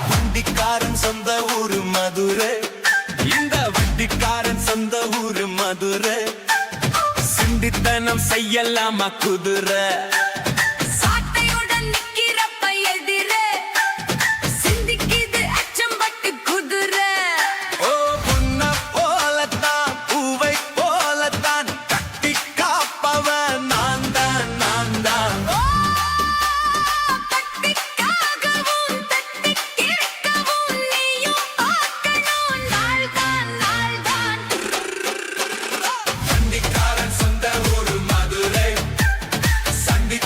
Speaker 2: வண்டிக்காரன் சொந்த ஊரு மதுரை இந்த வண்டிக்காரன் சொந்த ஊரு மதுரை சிண்டித்தனம் செய்யலாமா குதிரை
Speaker 1: சாட்டையுடன் நிக்கிறப்ப எதிரே சிந்திக்குது அச்சம்பட்டு குதிரை
Speaker 2: ஓ புன்ன போலத்தான் பூவை போலத்தான் கட்டி காப்பவன் நான் தான் நான் தான்
Speaker 1: தட்டிக்காகவும் தட்டி கேட்கவும் நீயும் பார்க்கணும் நாள் தான் நாள் தான்
Speaker 2: வண்டிக்காரன் சொந்த ஊரு மதுரை சண்டி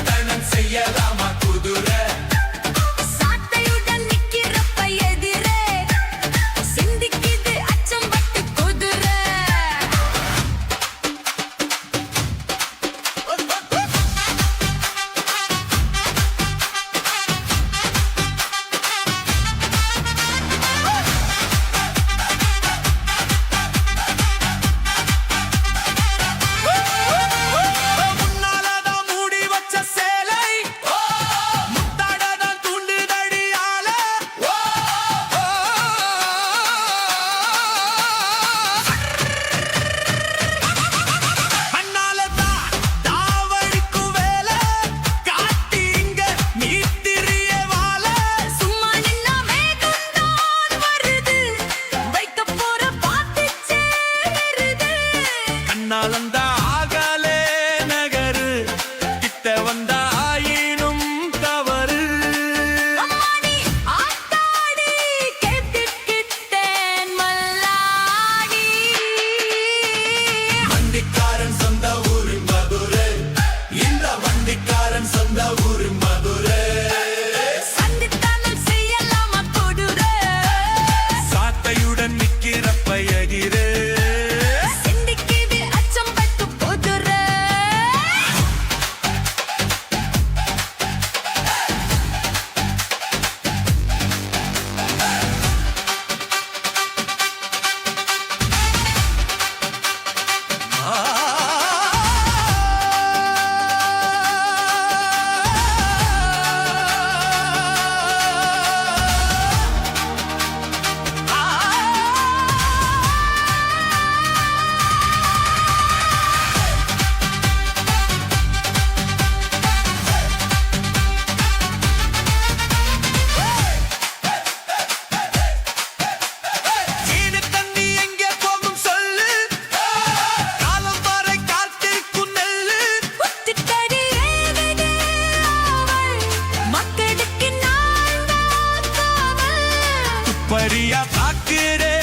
Speaker 2: சரியா பாக்குறே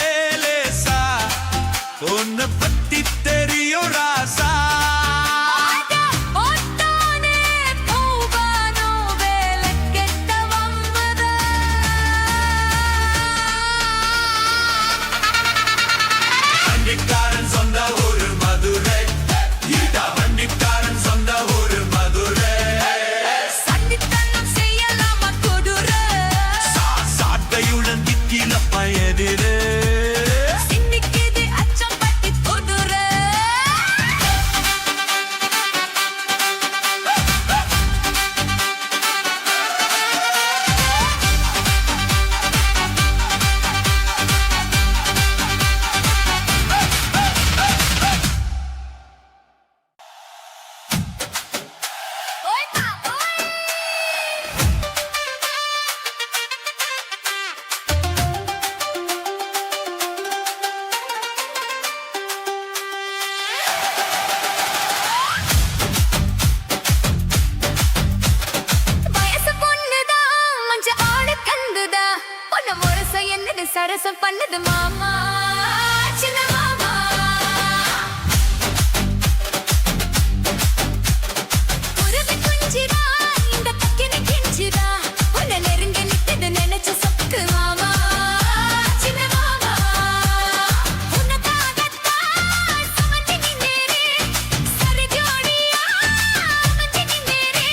Speaker 2: லேசா ஒன்னு பத்தி தெரியும் ராசா வண்டிக்காரன் சொந்த ஊரு மதுரை ஈட்டா வண்டிக்காரன் சொந்த ஊரு மதுரை
Speaker 1: சண்டித்தனம் செய்யலாமா கொடுரை
Speaker 2: சாட்டையுடன் திக்கில பயதிரு
Speaker 1: சிந்திக்குது அச்சம் பட்டி குதிரை என்னது சரசம் பண்ணது மாமா சின்ன மாமா உருவி குஞ்சிரா இந்த பக்கினி கிஞ்சிரா உன்னை நெருங்க நிட்டது நினைச்ச சொக்கு மாமா சின்ன மாமா உனக்காகத்தான் சுமந்து நின்னேரே சரி ஜோடியா அமைஞ்சு நின்னேரே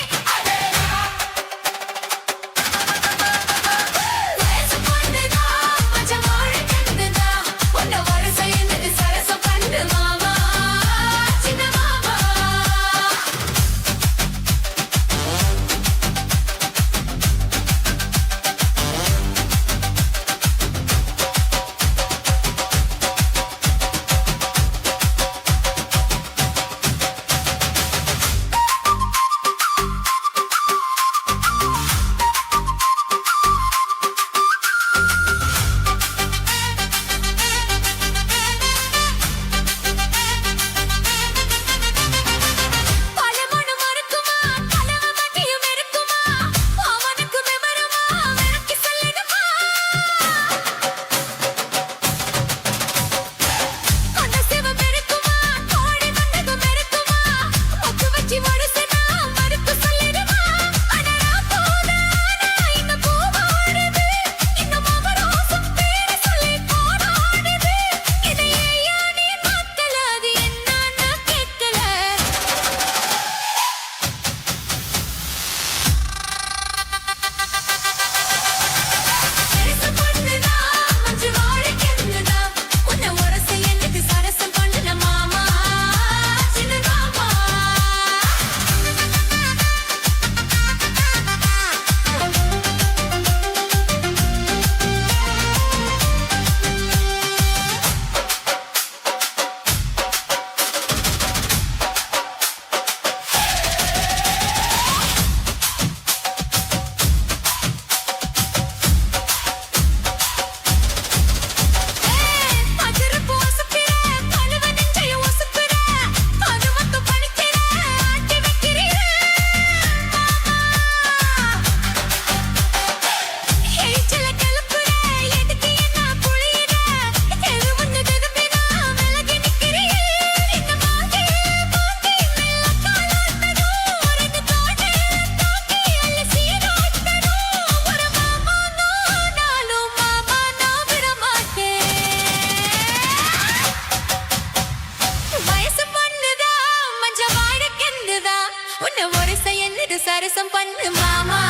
Speaker 1: சரசம் பண்ணு மாமா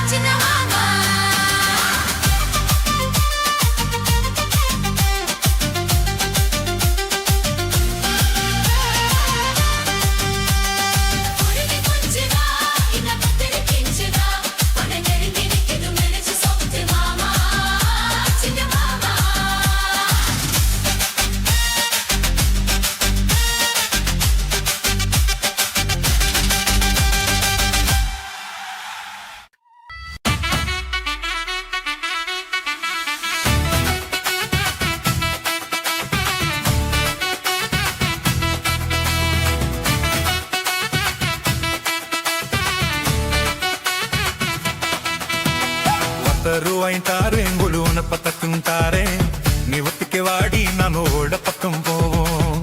Speaker 1: சின்ன மாமா உருவி குஞ்சிரா இந்த பத்திரி கிஞ்சிரா உன்னை நெருங்கி நிக்குது நினைச்சு சொத்து மாமா சின்ன மாமா
Speaker 2: ரூபாய் தாரு எங்குழு
Speaker 3: பத்தக்கும் தாரே நீ ஒத்திக்க வாடி நான் ஓட பக்கம் போவோம்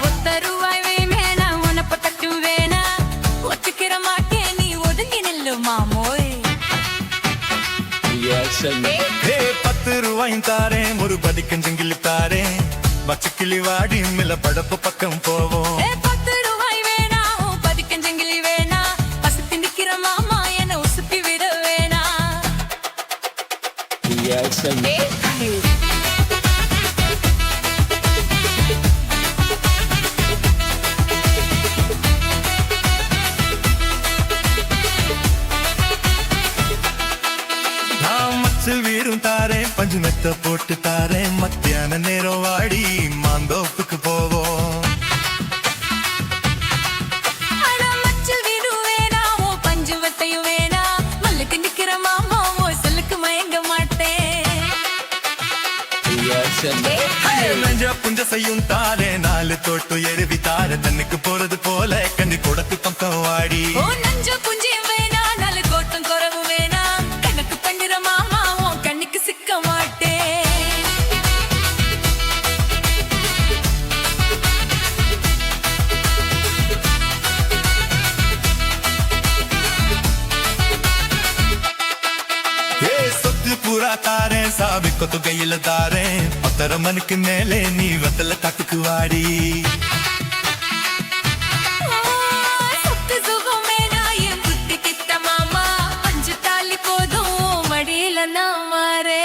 Speaker 1: ஒத்த ரூபாய் வேணா உனப்ப தட்டும் வேணா ஒத்துக்கிற மாட்டே நீ ஒதுங்கி நில்லு மாமோய்
Speaker 3: ஏ 10 ரூபாயும் தாரேன் ஒரு பதிக்கஞ்சங்கிலி தாரேன் வச்சு கிளி வாடி மில்ல படப்பு பக்கம் போவோம்
Speaker 1: 10 ரூபாய் வேணா பதிக்கஞ்சங்கிலி வேணா பசுத்தி நிக்கிற மாமா என்ன உசுப்பி விட வேணா
Speaker 3: நான் மச்சில் வீரும் தாரேன் பஞ்சு மெத்த போட்டு தாரேன் மத்தியான நேரம் வாடி மாந்தோப்புக்கு போவோம்
Speaker 1: அட மச்சல் வீடு வேணா பஞ்சு வத்தையும் வேணா மல்லுக்கு நிக்கிற மாமா சொல்லுக்கு மயங்க மாட்டேன்
Speaker 3: நெஞ்ச புஞ்ச செய்யும் தாரே 4 தோட்டு எருவி தார தண்ணிக்கு போறது போல கண்ணி கொடுத்து பக்கம் வாடி
Speaker 1: நஞ்ச புஞ்சி வேணா நல்ல கோட்டம் குறவு வேணா கணக்கு பண்ணுற மாமா கண்ணுக்கு சிக்க மாட்டேன்
Speaker 3: சொத்து பூரா தாரேன் சாவி கொத்து கையில தாரேன் 10 மணிக்கு மேலே நீ வத்தல காட்டுக்கு வாடி
Speaker 1: சொத்து சுகம் வேணா என் புத்தி கிட்ட மாமா பஞ்சு தாலி போதும் மடியில நான் மாறே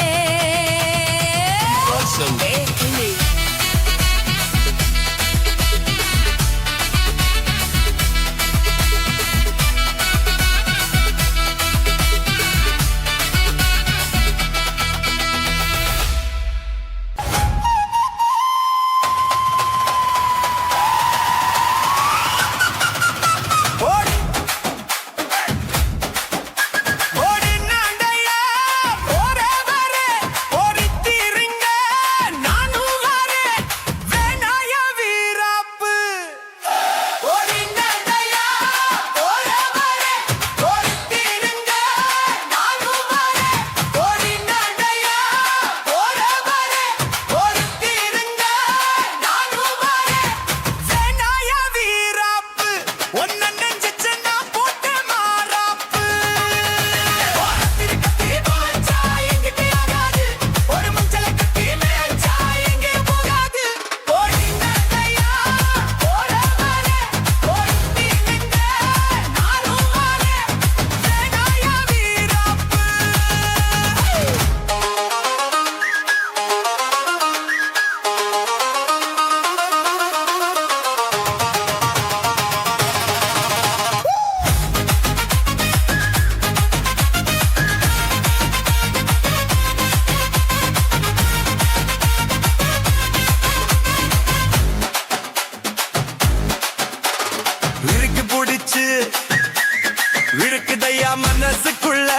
Speaker 3: விழுக்குதையா மனசுக்குள்ள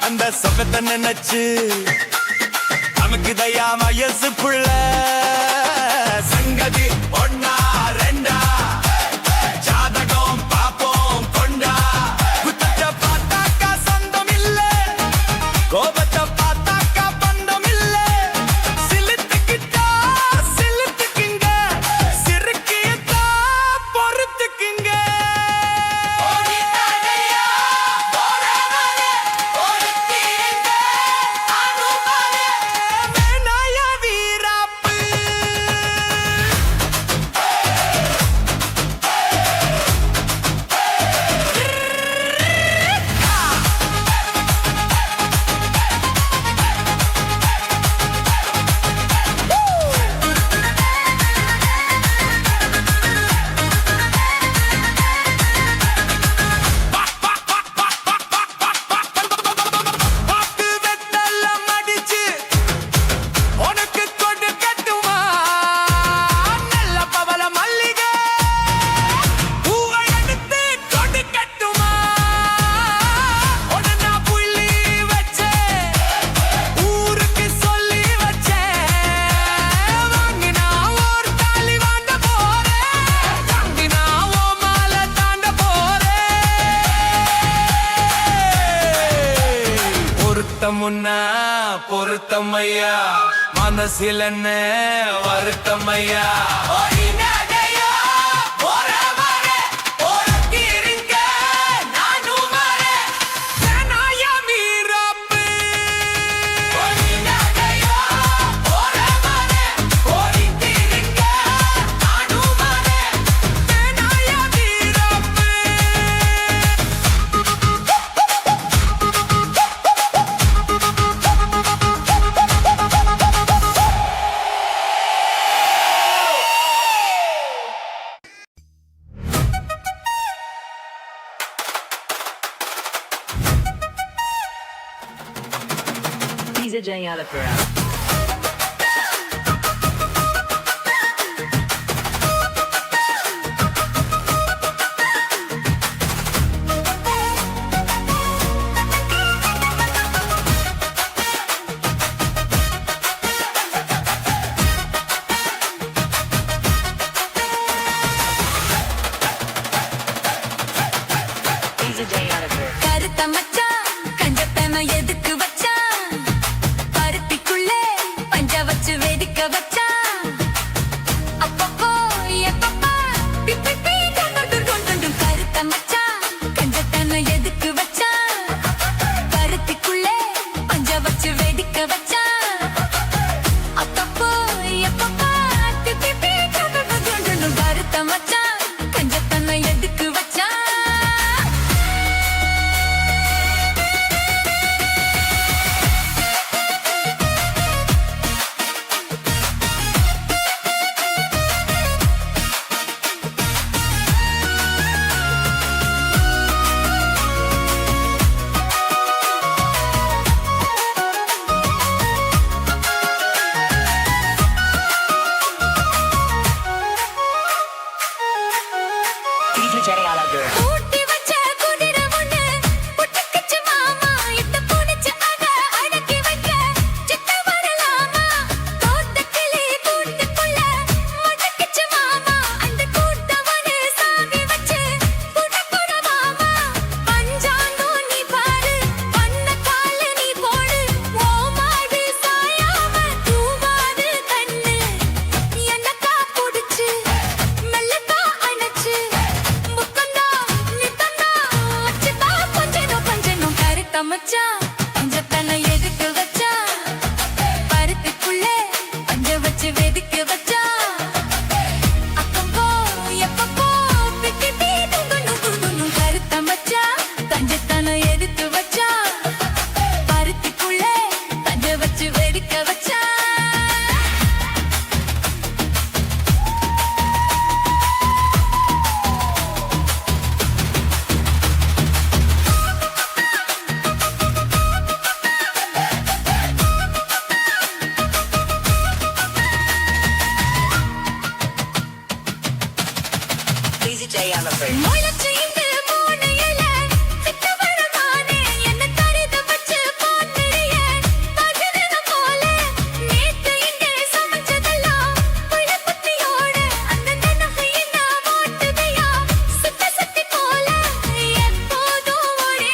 Speaker 3: அந்த சொகத்தை நினைச்சு நமக்குதையா வயசுக்குள்ள சங்கதி ஒன்னா ரெண்டா ஜாதகம் பாப்போம் கொண்டா குத்தத்தை பார்த்தாக்கா சொந்தம் இல்ல கோபத்தை பார்த்தாக்கா பந்தம் இல்ல சிலுத்துக்கிட்டா சிலுத்துக்குங்க சிறுக்கியத்தா பொறுத்துக்குங்க
Speaker 2: முன்னா பொருத்தமையா மனசில் என்ன வருத்தமையா
Speaker 4: DJ Alapura.
Speaker 1: கருத்த மச்சான் கஞ்சத்தன எதுக்கு வச்சான் பருத்திக்குள்ளே பஞ்ச வச்சு வெடிக்க வச்சான் அப்பப்போ எப்பப்பா பிப்பி பீ கொண்டு கருத்த மச்சான் கஞ்சத்தன எதுக்கு வச்சான் பருத்திக்குள்ளே பஞ்ச வச்சு வெடிக்க வச்சான் அப்பப்போ எப்பப்பா பிப்பி பீ கொண்டு கருத்த மச்சான் கஞ்சத்தன எதுக்கு வச்சான்
Speaker 4: DJ Alapura.
Speaker 1: ஊட்டி வச்ச குதிரை ஒண்ணு புட்டுக்குச்சு மாமா இட்ட புடிச்சு அத அடக்கி வைக்க சித்த வரலாமா தோட்ட கிளி கூட்டுக்குள்ள முடக்குச்சு மாமா அந்த கூட்டவனு சாவி வச்சு புடப்புற மாமா பஞ்சாங்கோ நீ பாரு பண்ண கால நீ போடு ஓ மாடு சாயாம தூவாது கண்ணு என்னக்கா புடிச்சு மெல்லக்கா அணைச்சு முத்தந்தா நித்தந்தா வச்சுதா கொஞ்சனும் கருத்த மச்சான் பஞ்சத்தனை எதுக்கு வச்சா பருத்திக்குள்ளே பஞ்ச வச்சு வெதுக்க வச்சா அப்பப்போ எப்பப்போ பிக்கி பீ துங்குனும் கருத்த மச்சான் பஞ்சத்தனை எதுக்கு வச்சா பருத்திக்குள்ளே பஞ்ச வச்சு வெதுக்க வச்சா
Speaker 4: DJ Alapura.
Speaker 1: மொளச்சு இந்த மூணு இலை சித்து வரமானே என்ன தரிது வச்சு போட்டுறிய பகிரன போல நேத்து இங்கே சமைச்சதெல்லாம் புளிப்புத்தியோட அந்த நகையின் ஓட்டுதையா சுத்தி போல எப்போதும் ஒரே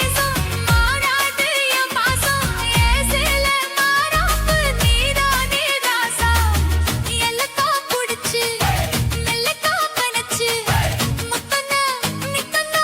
Speaker 1: மாறாது என் பாசம் ஏசில மாறாப்பு நீதானே ராசா எல்லக்கா புடிச்சு மெல்லக்கா கணச்சு முத்தன நித்தன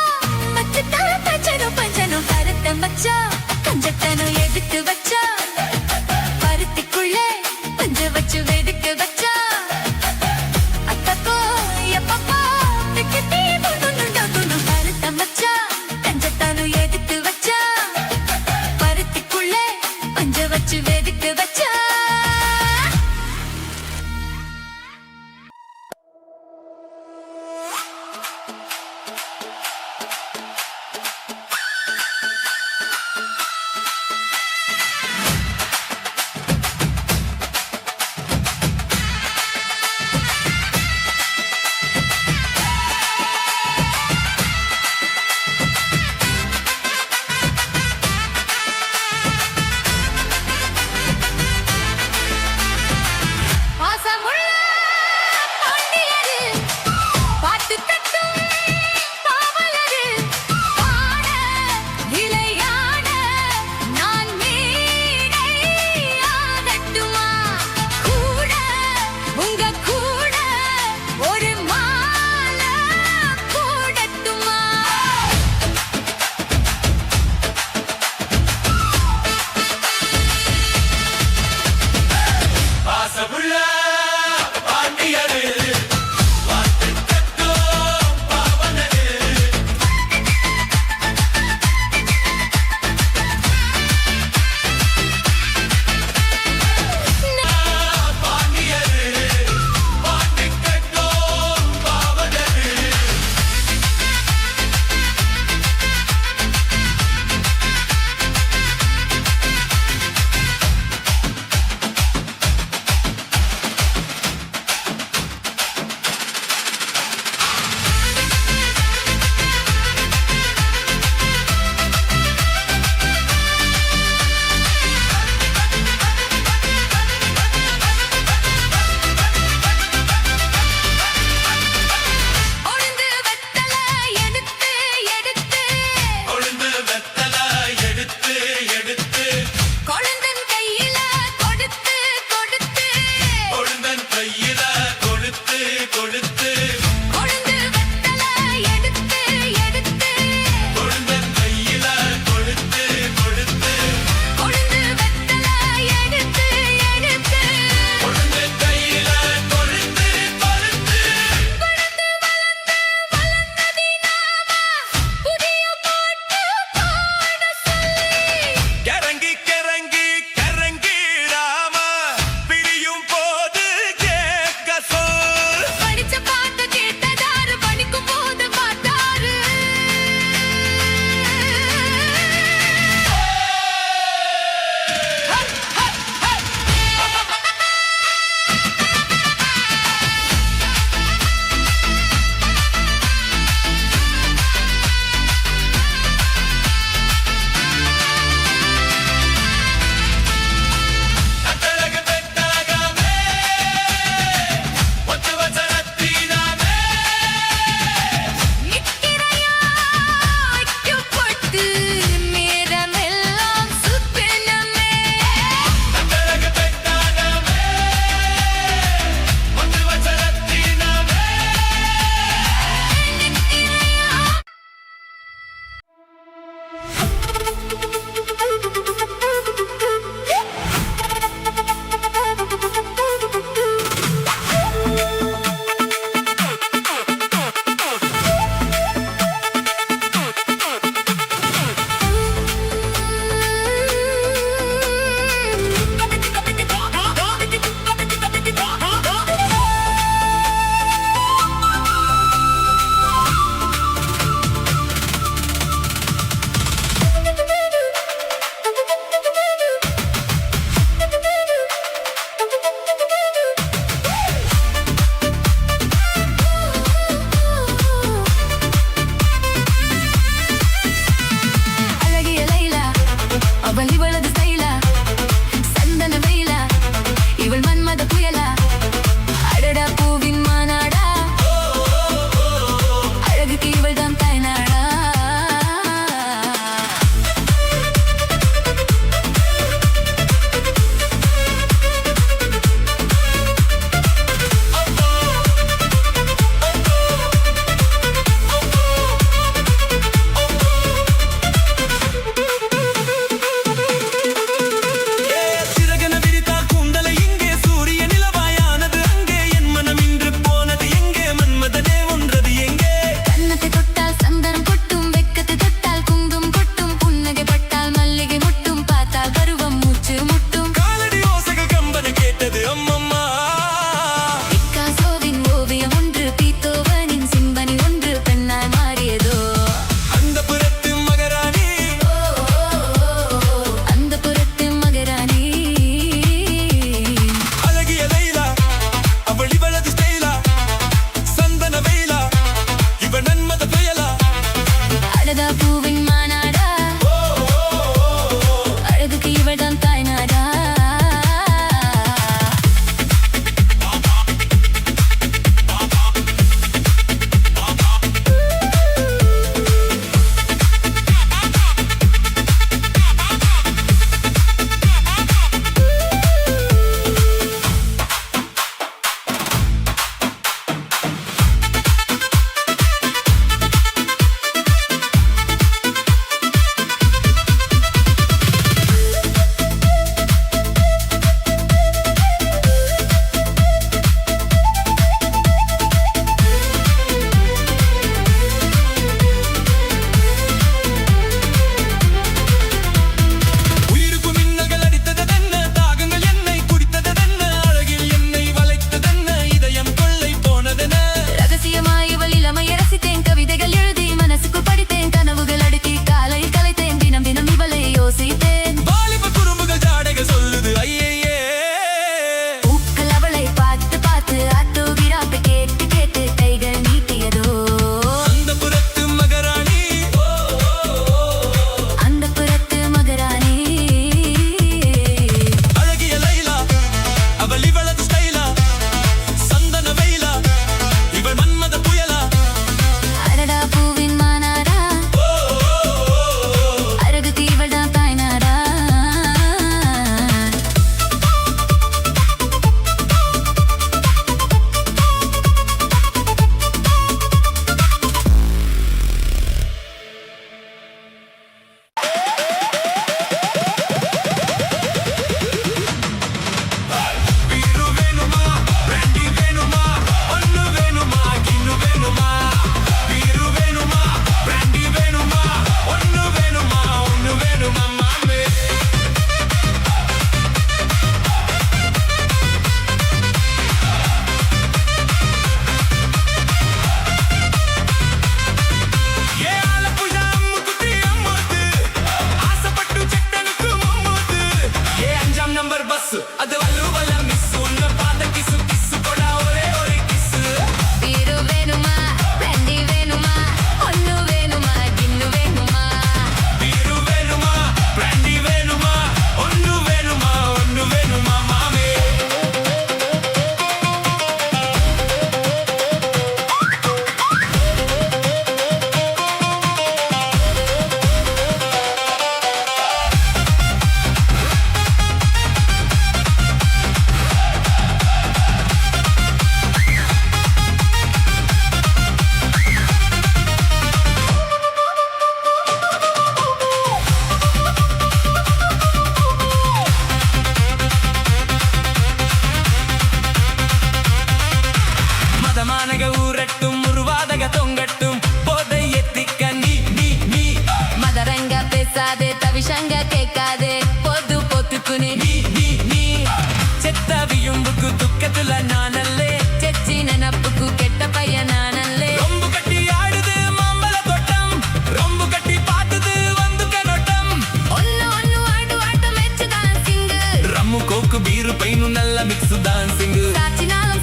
Speaker 2: సుఖుకు దుఃఖతుల నానల్లే
Speaker 1: చచ్చి నెనప్పుకు కెట్ట పయ్య నానల్లే
Speaker 2: రొంబు కట్టి ఆడుது மாம்பழ தோட்டம் ரொம்பு கட்டி பார்த்தது வந்து கனோட்டம்
Speaker 1: ஒன்னு ஒன்னு ஆடு ஆட்ட மெச்சு டான்சிங்
Speaker 2: ரம்மு கோக்கு பீரு பைனு நல்ல மிக்ஸ் டான்சிங்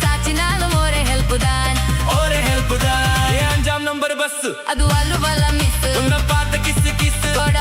Speaker 1: సాచినాలం ఓరే హెల్ప్ దాన్
Speaker 2: ஒரே ஹெல்ப் தான் 5 நம்பர் பஸ்
Speaker 1: அது వాళ్ళు వల్ల మిస్
Speaker 2: உன்னை பார்த்த கிஸ் கிஸ்
Speaker 1: కొడ